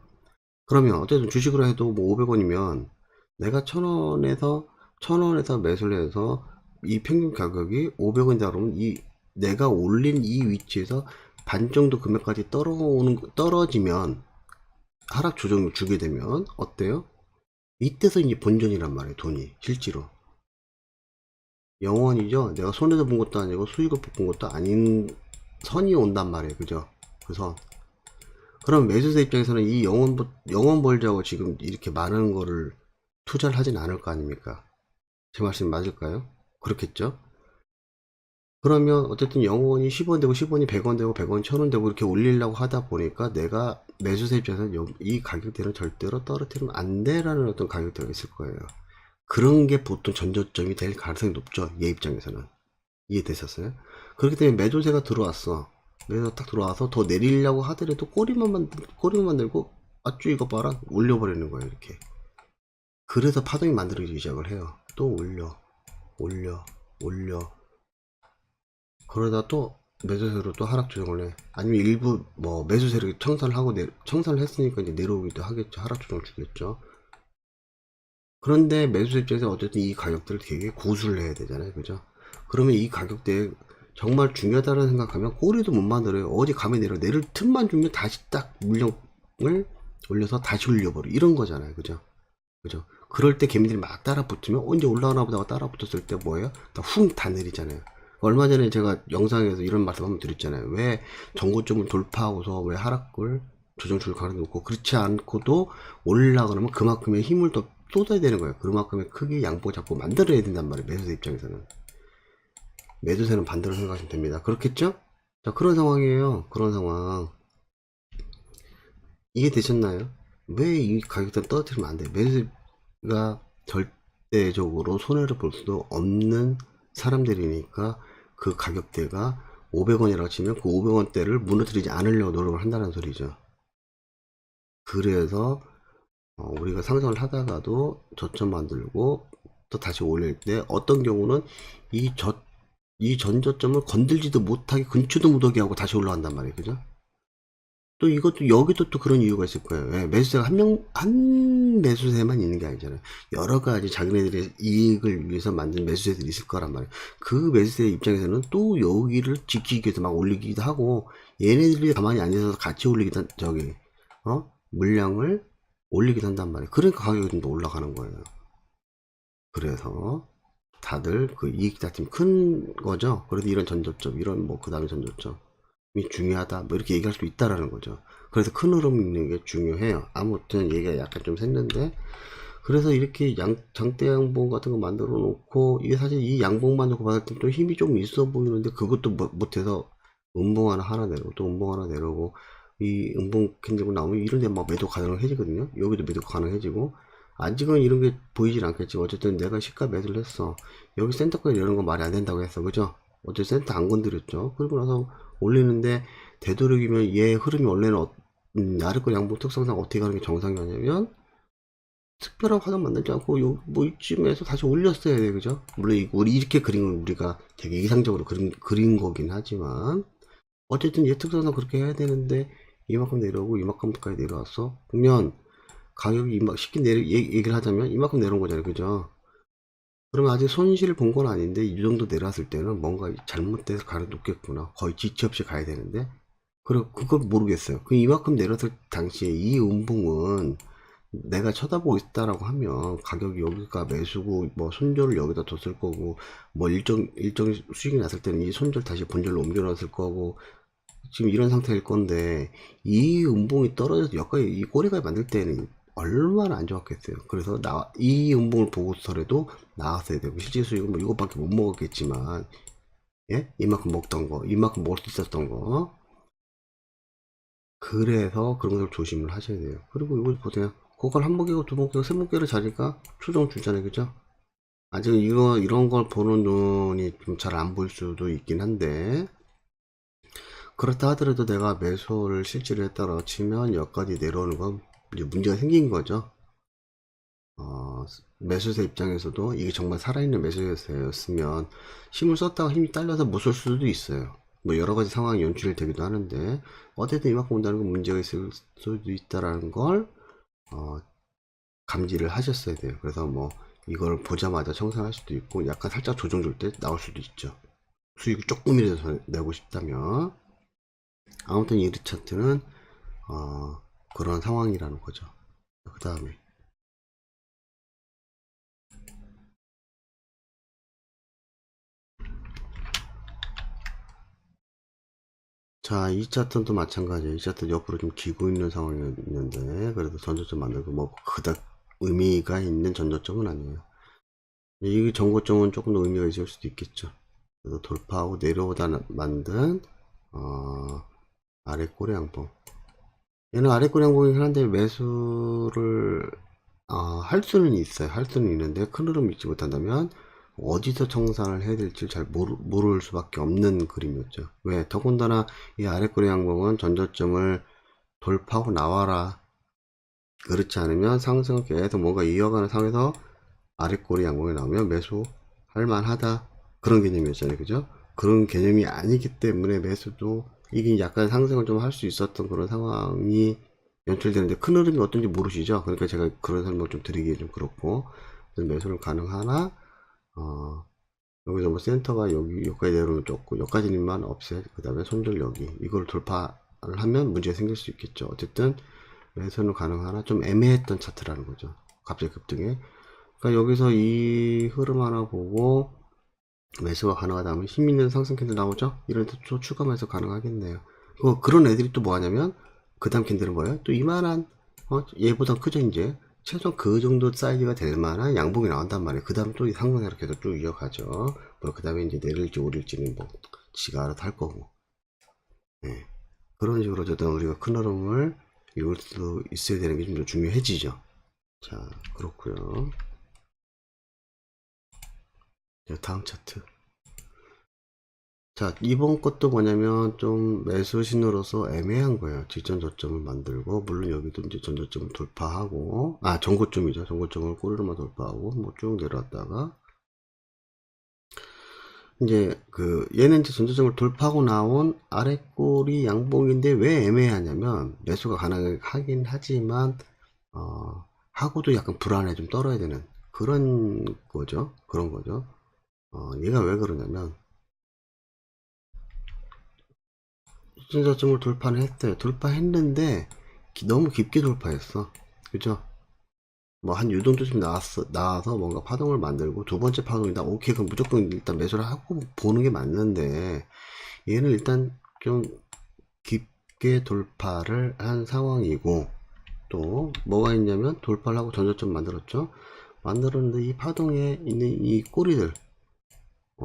그러면 어쨌든 주식으로 해도 뭐 500원이면 내가 1000원에서 매수를 해서 이 평균 가격이 500원이다 그러면, 내가 올린 이 위치에서 반 정도 금액까지 떨어지면, 하락 조정을 주게 되면 어때요? 이때서 이제 본전이란 말이에요. 돈이 실제로 영원이죠. 내가 손해도 본 것도 아니고 수익을 본 것도 아닌 선이 온단 말이에요. 그죠? 그래서 그럼 매수자 입장에서는 이 영원 벌자고 지금 이렇게 많은 거를 투자를 하진 않을 거 아닙니까? 제 말씀이 맞을까요? 그렇겠죠? 그러면 어쨌든 영원이 10원 되고 10원이 100원 되고 100원 1000원 되고 이렇게 올리려고 하다 보니까, 내가 매수자 입장에서는 이 가격대는 절대로 떨어뜨리면 안 돼라는 어떤 가격대가 있을 거예요. 그런 게 보통 전저점이 될 가능성이 높죠. 얘 입장에서는. 이해되셨어요? 그렇기 때문에 매도세가 들어왔어. 매도가 딱 들어와서 더 내리려고 하더라도 꼬리만 만들고, 아쭈 이거 봐라, 올려버리는 거예요. 이렇게. 그래서 파동이 만들어지기 시작을 해요. 또 올려. 그러다 또 매수세로 또 하락 조정을 해. 아니면 일부 뭐 매수세를 청산을 했으니까 이제 내려오기도 하겠죠. 하락 조정을 주겠죠. 그런데 매수세 입장에서 어쨌든 이 가격대를 되게 고수를 해야 되잖아요. 그죠? 그러면 이 가격대에 정말 중요하다는 생각하면 꼬리도 못 만들어요. 어디 가면 내릴 틈만 주면 다시 딱 물량을 올려서 다시 올려버려. 이런 거잖아요. 그죠? 그럴 때 개미들이 막 따라 붙으면, 언제 올라오나 보다가 따라 붙었을 때 뭐예요? 다 내리잖아요. 얼마 전에 제가 영상에서 이런 말씀 한번 드렸잖아요. 왜 전고점을 돌파하고서 왜 하락을 조정줄 가려놓고 그렇지 않고도 올라가면 그만큼의 힘을 더 쏟아야 되는 거예요. 그만큼의 크게 양보 잡고 만들어야 된단 말이에요. 매수세 입장에서는. 매수세는 반대로 생각하시면 됩니다. 그렇겠죠? 자, 그런 상황이에요. 그런 상황. 이해되셨나요? 왜 이 가격대를 떨어뜨리면 안 돼? 매수가 절대적으로 손해를 볼 수도 없는 사람들이니까 그 가격대가 500원이라고 치면 그 500원대를 무너뜨리지 않으려고 노력을 한다는 소리죠. 그래서 우리가 상승을 하다가도 저점 만들고 또 다시 올릴 때 어떤 경우는 이 전저점을 건들지도 못하게 근처도 못하게 하고 다시 올라간단 말이에요. 그죠? 또 이것도 여기도 또 그런 이유가 있을 거예요. 예, 매수세가 한 매수세만 있는 게 아니잖아요. 여러 가지 자기네들의 이익을 위해서 만든 매수세들이 있을 거란 말이에요. 그 매수세 입장에서는 또 여기를 지키기 위해서 막 올리기도 하고 얘네들이 가만히 안 있어서 같이 올리기도 물량을 올리기도 한단 말이에요. 그러니까 가격이 좀 더 올라가는 거예요. 그래서 다들 그 이익 다툼이 큰 거죠. 그래도 이런 전저점, 이런 뭐 그 다음에 전저점 중요하다 뭐 이렇게 얘기할 수 있다라는 거죠. 그래서 큰 흐름 있는 게 중요해요. 아무튼 얘기가 약간 좀 샜는데 그래서 이렇게 장대 양봉 같은 거 만들어 놓고 이게 사실 이 양봉만 놓고 봤을 때 또 힘이 좀 있어 보이는데 그것도 못해서 음봉 하나 내려오고 또 음봉 하나 내려오고 이 음봉 캔들고 나오면 이런 데 막 매도 가능해지거든요. 여기도 매도 가능해지고 아직은 이런 게 보이질 않겠지만 어쨌든 내가 시가 매도를 했어. 여기 센터까지 이런 거 말이 안 된다고 했어. 그죠? 어쨌든 센터 안 건드렸죠. 그리고 나서 올리는데 되도록이면 얘 흐름이 원래는 아래 거 양봉 특성상 어떻게 가는 게 정상이냐면 특별한 화장 만들지 않고 뭐 이쯤에서 다시 올렸어야 돼. 그죠? 물론 우리 이렇게 그린 건 우리가 되게 이상적으로 그린 거긴 하지만 어쨌든 얘 특성상 그렇게 해야 되는데 이만큼 내려오고 이만큼까지 내려왔어. 그러면 가격이 쉽게 얘기를 하자면 이만큼 내려온 거잖아요. 그죠? 그러면 아직 손실을 본 건 아닌데 이 정도 내려왔을 때는 뭔가 잘못돼서 가려놓겠구나. 거의 지체 없이 가야 되는데 그리고 그걸 모르겠어요. 그 이만큼 내렸을 당시에 이 음봉은 내가 쳐다보고 있다라고 하면 가격이 여기가 매수고 뭐 손절을 여기다 뒀을 거고 뭐 일정 수익이 났을 때는 이 손절 다시 본절로 옮겨놨을 거고 지금 이런 상태일 건데 이 음봉이 떨어져서 여기까지 이 꼬리가 만들 때는 얼마나 안 좋았겠어요. 그래서 이 음봉을 보고서라도 나왔어야 되고 실제 수익은 뭐 이것밖에 못 먹었겠지만 예? 이만큼 먹던 거 이만큼 먹을 수 있었던 거 그래서 그런 걸 조심을 하셔야 돼요. 그리고 이거 보세요. 그걸 한 번 깨고 두 번 깨고 세 번 깨를 자니까 추정 주잖아요. 그죠? 아직 이런 걸 보는 눈이 좀 잘 안 보일 수도 있긴 한데 그렇다 하더라도 내가 매수를 실제로 했다고 치면 여기까지 내려오는 건 이제 문제가 생긴 거죠. 매수세 입장에서도 이게 정말 살아있는 매수세였으면 힘을 썼다가 힘이 딸려서 못 쓸 수도 있어요. 뭐 여러 가지 상황이 연출되기도 하는데 어쨌든 이만큼 온다는 건 문제가 있을 수도 있다라는 걸 감지를 하셨어야 돼요. 그래서 뭐 이걸 보자마자 청산할 수도 있고 약간 살짝 조정 줄 때 나올 수도 있죠. 수익을 조금이라도 내고 싶다면 아무튼 이 차트는 그런 상황이라는 거죠. 그 다음에 자, 이 차트는 또 마찬가지예요. 이 차트 옆으로 좀 기고 있는 상황이었는데 그래도 전저점 만들고 뭐 그닥 의미가 있는 전저점은 아니에요. 이 전고점은 조금 더 의미가 있을 수도 있겠죠. 그래서 돌파하고 내려오다 만든 아래 꼬리 양봉. 얘는 아래 꼬리 양봉이긴 한데 매수를 할 수는 있어요. 할 수는 있는데 큰 흐름 믿지 못한다면 어디서 청산을 해야 될지 잘 모를 수밖에 없는 그림이었죠. 왜? 더군다나 이 아래꼬리 양봉은 전저점을 돌파하고 나와라. 그렇지 않으면 상승을 계속 뭔가 이어가는 상황에서 아래꼬리 양봉이 나오면 매수할 만하다. 그런 개념이었잖아요. 그죠? 그런 개념이 아니기 때문에 매수도 이게 약간 상승을 좀 할 수 있었던 그런 상황이 연출되는데 큰 흐름이 어떤지 모르시죠? 그러니까 제가 그런 설명을 좀 드리기 좀 그렇고 매수를 가능하나 여기서 뭐 센터가 여기까지 내려오면 좋고 여기까지만 없애 그 다음에 손절 여기 이걸 돌파를 하면 문제가 생길 수 있겠죠. 어쨌든 매수는 가능하나 좀 애매했던 차트라는 거죠. 갑자기 급등에 그러니까 여기서 이 흐름 하나 보고 매수가 가능하다면 힘 있는 상승 캔들 나오죠? 이런 데 또 추가 매수 가능하겠네요. 그런 애들이 또 뭐 하냐면, 그 다음 캔들은 뭐예요? 또 이만한, 얘보다 크죠, 이제. 최소한 그 정도 사이즈가 될 만한 양봉이 나온단 말이에요. 그 다음 또 상승 이렇게 해서 쭉 이어가죠. 뭐, 그 다음에 이제 내릴지 오를지는 뭐, 지가 알아서 할 거고. 네. 그런 식으로 어쨌든 우리가 큰 흐름을 이을 수 있어야 되는 게 좀 더 중요해지죠. 자, 그렇고요. 자, 다음 차트. 자, 이번 것도 뭐냐면 좀 매수 신호로서 애매한 거예요. 직전 저점을 만들고, 물론 여기도 이제 전저점을 돌파하고, 전고점이죠. 전고점을 꼬리로만 돌파하고, 뭐 쭉 내려왔다가, 이제 얘는 이제 전저점을 돌파하고 나온 아랫꼬리 양봉인데 왜 애매하냐면, 매수가 가능하긴 하지만, 하고도 약간 불안해 좀 떨어야 되는 그런 거죠. 그런 거죠. 얘가 왜 그러냐면, 저점을 돌파는 했어요. 돌파했는데 너무 깊게 돌파했어. 그죠? 뭐 한 유동조짐 나와서 뭔가 파동을 만들고 두 번째 파동이다. 오케이, 그럼 무조건 일단 매수를 하고 보는 게 맞는데 얘는 일단 좀 깊게 돌파를 한 상황이고 또 뭐가 있냐면 돌파를 하고 전저점 만들었죠. 만들었는데 이 파동에 있는 이 꼬리들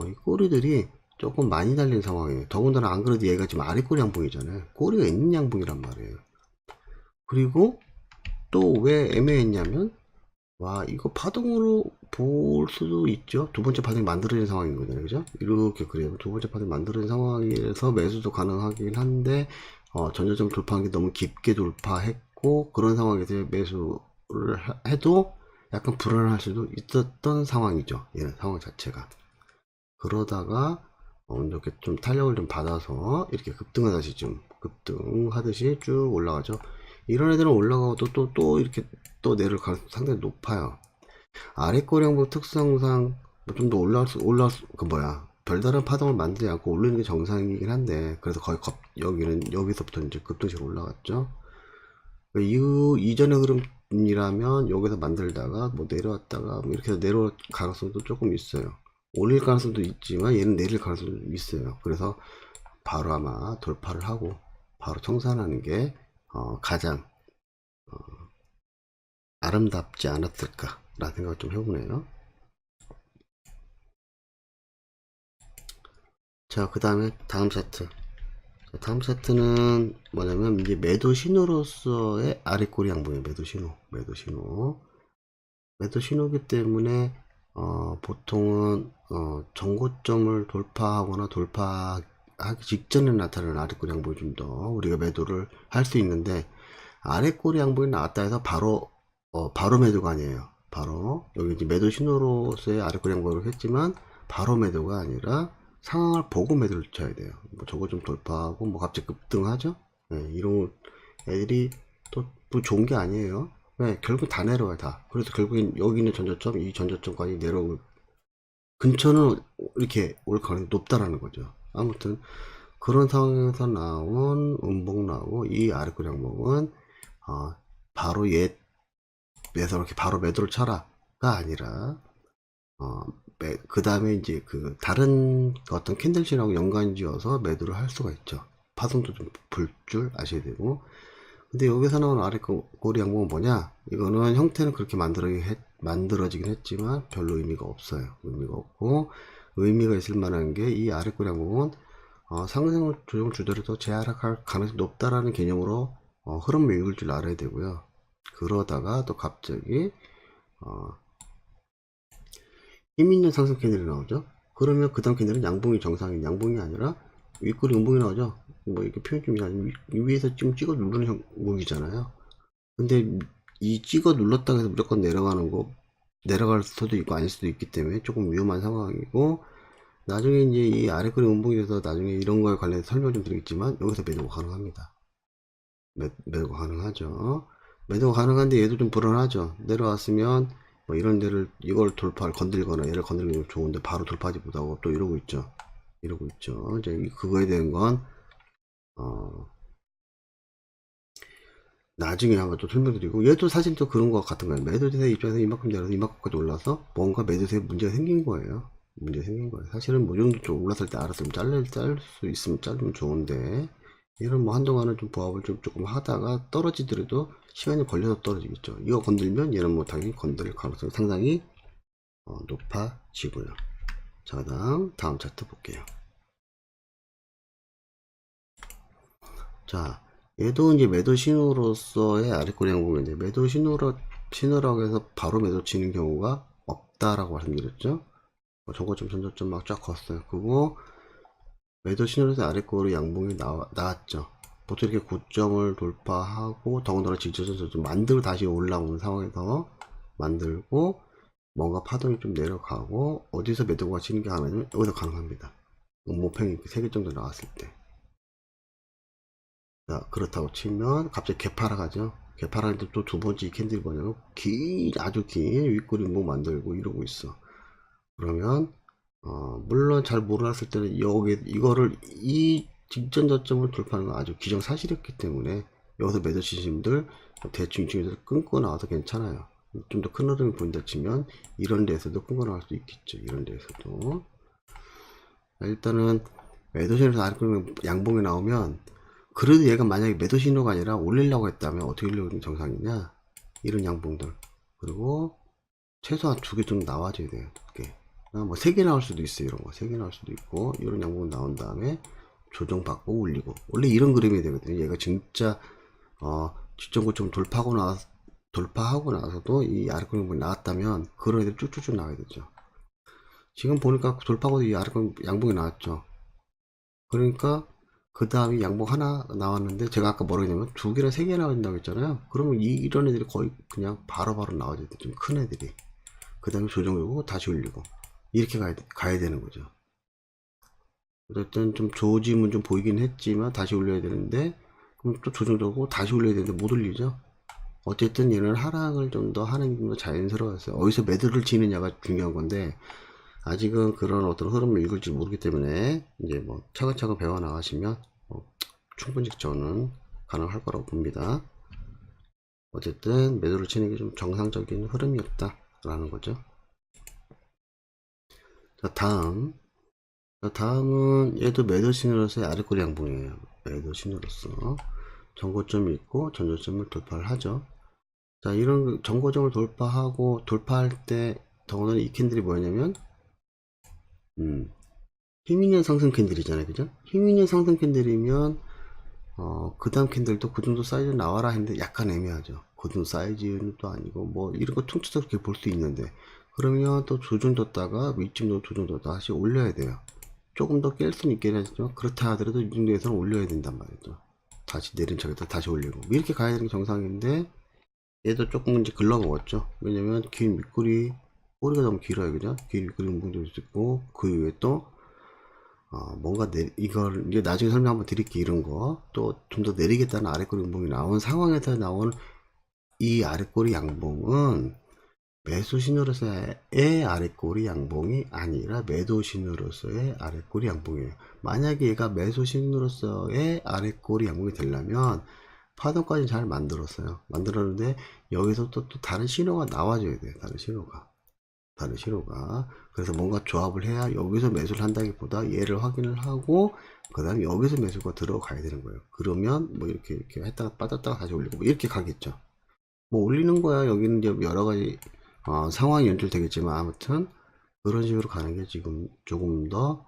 이 꼬리들이 조금 많이 달린 상황이에요. 더군다나 안 그래도 얘가 지금 아래 꼬리 양봉이잖아요. 꼬리가 있는 양봉이란 말이에요. 그리고 또 왜 애매했냐면 와 이거 파동으로 볼 수도 있죠. 두 번째 파동이 만들어진 상황인 거잖아요. 그죠? 이렇게 그래요. 두 번째 파동이 만들어진 상황에서 매수도 가능하긴 한데 전저점 돌파한 게 너무 깊게 돌파했고 그런 상황에서 매수를 해도 약간 불안할 수도 있었던 상황이죠. 얘는 상황 자체가. 그러다가 이렇게 좀 탄력을 좀 받아서 이렇게 급등하듯이 좀 급등하듯이 쭉 올라가죠. 이런 애들은 올라가고 또 이렇게 또 내려올 가능성이 상당히 높아요. 아래 꼬리양봉 특성상 좀 더 그 뭐야 별다른 파동을 만들지 않고 올리는 게 정상이긴 한데 그래서 거의 여기는 여기서부터 이제 급등식으로 올라갔죠. 이전의 흐름이라면 여기서 만들다가 뭐 내려왔다가 뭐 이렇게 해서 내려올 가능성도 조금 있어요. 올릴 가능성도 있지만 얘는 내릴 가능성도 있어요. 그래서 바로 아마 돌파를 하고 바로 청산하는 게 가장 아름답지 않았을까 라는 생각을 좀 해보네요. 자, 그 다음에 다음 차트. 다음 차트는 뭐냐면 이제 매도 신호로서의 아래 꼬리 양봉이에요. 매도 신호기 때문에 보통은 정고점을 돌파하거나 돌파하기 직전에 나타나는 아래 꼬리 양봉이 좀 더 우리가 매도를 할 수 있는데 아래 꼬리 양봉이 나왔다 해서 바로 매도가 아니에요. 바로 여기 이제 매도 신호로서의 아래 꼬리 양봉을 했지만 바로 매도가 아니라 상황을 보고 매도를 쳐야 돼요. 뭐 저거 좀 돌파하고 뭐 갑자기 급등하죠. 네, 이런 애들이 또뭐 좋은 게 아니에요. 네, 결국 다 내려와요 다. 그래서 결국엔 여기 있는 전저점 이 전저점까지 내려올 근처는 이렇게 올 가능성이 높다라는 거죠. 아무튼 그런 상황에서 나온 음봉 나오고 이 아래 꼬리 양봉은 바로 그래서 이렇게 바로 매도를 쳐라가 아니라 그 다음에 이제 그 다른 어떤 캔들신하고 연관 지어서 매도를 할 수가 있죠. 파동도 좀 볼 줄 아셔야 되고. 근데 여기서 나온 아래 꼬리 양봉은 뭐냐? 이거는 형태는 그렇게 만들어지긴 했지만 별로 의미가 없어요. 의미가 없고 의미가 있을 만한 게 이 아래 꼬리 양봉은 상승 조정 주더라도 재하락할 가능성이 높다라는 개념으로 흐름을 읽을 줄 알아야 되고요. 그러다가 또 갑자기 힘 있는 상승 캔들이 나오죠. 그러면 그 다음 캔들은 양봉이 정상인 양봉이 아니라 윗꼬리 음봉이 나오죠. 뭐 이렇게 표현 좀 이상하지만 위에서 지금 찍어 누르는 형국이잖아요. 근데 이 찍어 눌렀다고 해서 무조건 내려갈 수도 있고 아닐 수도 있기 때문에 조금 위험한 상황이고 나중에 이제 이 아래 꼬리 음봉에서 나중에 이런 거에 관련해서 설명 좀 드리겠지만 여기서 매도가 가능합니다. 매도가 가능하죠. 매도가 가능한데 얘도 좀 불안하죠. 내려왔으면 뭐 이런 데를 이걸 돌파를 건들거나 얘를 건들면 좋은데 바로 돌파하지 못하고 또 이러고 있죠. 이제 그거에 대한 건 나중에 한번 또 설명드리고 얘도 사실 또 그런 것 같은 거예요. 매도세 입장에서 이만큼 내려서 이만큼까지 올라서 뭔가 매도세에 문제가 생긴 거예요. 문제 생긴 거예요. 사실은 뭐 정도 좀 올랐을 때 알아서 좀 짤 수 있으면 자르면 좋은데, 이런 뭐 한동안은 좀 부합을 좀 조금 하다가 떨어지더라도 시간이 걸려서 떨어지겠죠. 이거 건들면 얘는 뭐 당연히 건들 가능성이 상당히 높아지고요. 자, 다음 차트 볼게요. 자, 얘도 이제 매도 신호로서의 아래꼬리 양봉인데, 매도 신호라고 해서 바로 매도 치는 경우가 없다라고 말씀드렸죠. 저거점 전저점 막 쫙 걷어요. 그거 매도 신호에서 아래꼬리 양봉이 나왔죠. 보통 이렇게 고점을 돌파하고 더군다나 지지선을 좀 만들고 다시 올라오는 상황에서 만들고 뭔가 파동이 좀 내려가고 어디서 매도가 치는 게 가능하냐면 여기서 가능합니다. 목팽이 3개 정도 나왔을 때. 자, 그렇다고 치면 갑자기 개파라 가죠. 개파라는데 또 두 번째 이 캔들이 뭐냐면 아주 긴 윗꼬리 목 만들고 이러고 있어. 그러면 물론 잘 몰랐을 때는 이거를 이 직전 저점을 돌파하는 건 아주 기정사실이었기 때문에 여기서 매도 치신 분들 대충 이쪽에서 끊고 나와도 괜찮아요. 좀 더 큰 흐름이 보인다 치면 이런 데에서도 끊고 나올 수 있겠죠. 이런 데에서도. 일단은 매도 신호에서 아래쪽으로 양봉이 나오면, 그래도 얘가 만약에 매도 신호가 아니라 올리려고 했다면 어떻게 올리는 정상이냐, 이런 양봉들. 그리고 최소한 2개 정도 나와줘야 돼요. 2개. 뭐 3개 나올 수도 있어요. 이런 거 3개 나올 수도 있고, 이런 양봉 나온 다음에 조정받고 올리고. 원래 이런 그림이 되거든요. 얘가 진짜 직전 고점 돌파하고 나서도 이 아래권 양봉이 나왔다면 그런 애들 쭉쭉쭉 나와야 되죠. 지금 보니까 돌파하고 이 아래권 양봉이 나왔죠. 그러니까 그 다음에 양봉 하나 나왔는데, 제가 아까 뭐라 했냐면 2개나 3개 나온다고 했잖아요. 그러면 이런 애들이 거의 그냥 바로바로 나와야 돼. 좀 큰 애들이. 그 다음에 조정되고 다시 올리고 이렇게 가야 되는 거죠. 어쨌든 좀 조짐은 좀 보이긴 했지만 다시 올려야 되는데, 그럼 또 조정되고 다시 올려야 되는데 못 올리죠. 어쨌든 얘는 하락을 좀 더 하는 게 좀 더 자연스러웠어요. 어디서 매도를 치느냐가 중요한 건데, 아직은 그런 어떤 흐름을 읽을지 모르기 때문에 이제 뭐 차근차근 배워 나가시면 충분히 저는 가능할 거라고 봅니다. 어쨌든 매도를 치는 게 좀 정상적인 흐름이었다 라는 거죠. 자, 다음은 얘도 매도 신호로서의 아래꼬리 양봉이에요. 매도 신호로서 전고점이 있고 전저점을 돌파를 하죠. 자, 이런 전고점을 돌파할 때 더군다나 이 캔들이 뭐냐면 힘있는 상승 캔들이잖아요. 그죠? 힘있는 상승 캔들이면 그 다음 캔들도 그 정도 사이즈 나와라 했는데 약간 애매하죠. 그 정도 사이즈는 또 아니고 뭐 이런 거 퉁쳐서 그렇게 볼 수 있는데, 그러면 또 조정뒀다가 위쪽도 조정뒀다가 다시 올려야 돼요. 조금 더 깰 수는 있긴 하지만 그렇다 하더라도 이 정도에서는 올려야 된단 말이죠. 다시 내린 척에다 다시 올리고 이렇게 가야 되는 게 정상인데, 얘도 조금 이제 글러먹었죠. 왜냐면 긴 윗꼬리, 꼬리가 너무 길어요. 그죠? 긴 윗꼬리 운동도 있고, 그 이후에 또 뭔가 이걸 이제 나중에 설명 한번 드릴게요. 이런 거 또 좀 더 내리겠다는 아래꼬리 양봉이 나온 상황에서 나온 이 아래꼬리 양봉은 매수 신호로서의 아래꼬리 양봉이 아니라 매도 신호로서의 아래꼬리 양봉이에요. 만약에 얘가 매수 신호로서의 아래꼬리 양봉이 되려면 파동까지 잘 만들었는데 여기서 또 다른 신호가 나와줘야 돼요. 다른 신호가. 그래서 뭔가 조합을 해야 여기서 매수를 한다기보다 얘를 확인을 하고 그 다음에 여기서 매수가 들어가야 되는 거예요. 그러면 뭐 이렇게 했다가 빠졌다가 다시 올리고 뭐 이렇게 가겠죠. 뭐 올리는 거야. 여기는 이제 여러 가지 상황이 연출되겠지만 아무튼 그런 식으로 가는 게 지금 조금 더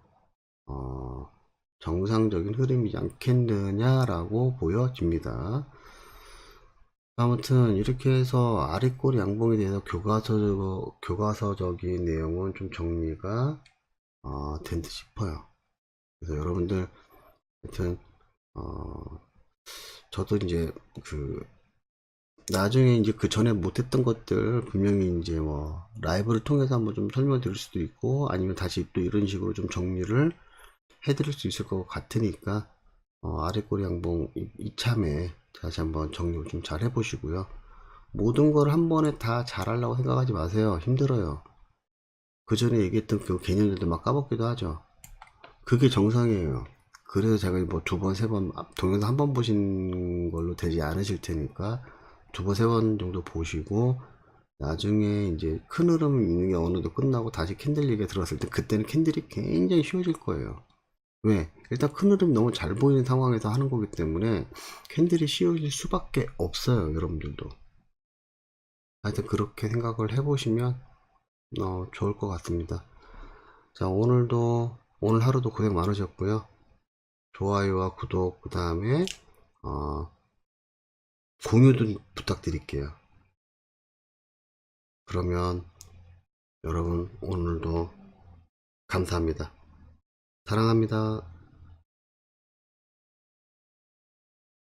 정상적인 흐름이지 않겠느냐라고 보여집니다. 아무튼 이렇게 해서 아래꼬리 양봉에 대해서 교과서적인 내용은 좀 정리가 된 듯 싶어요. 그래서 여러분들 하여튼 저도 이제 나중에 이제 그 전에 못했던 것들 분명히 이제 뭐 라이브를 통해서 한번 좀 설명드릴 수도 있고, 아니면 다시 또 이런 식으로 좀 정리를 해드릴 수 있을 것 같으니까 아래꼬리 양봉 이참에 다시 한번 정리 좀 잘 해보시고요. 모든 걸 한 번에 다 잘하려고 생각하지 마세요. 힘들어요. 그 전에 얘기했던 그 개념들도 막 까먹기도 하죠. 그게 정상이에요. 그래서 제가 뭐 2번, 3번 동영상 한 번 보신 걸로 되지 않으실 테니까 2번, 3번 정도 보시고 나중에 이제 큰 흐름 있는 게 어느 정도 끝나고 다시 캔들 얘기가 들어갔을 때 그때는 캔들이 굉장히 쉬워질 거예요. 왜? 일단 큰 흐름이 너무 잘 보이는 상황에서 하는 거기 때문에 캔들이 쉬워질 수밖에 없어요, 여러분들도. 하여튼 그렇게 생각을 해보시면 좋을 것 같습니다. 자, 오늘 하루도 고생 많으셨고요. 좋아요와 구독, 그 다음에 공유도 부탁드릴게요. 그러면 여러분 오늘도 감사합니다. 사랑합니다.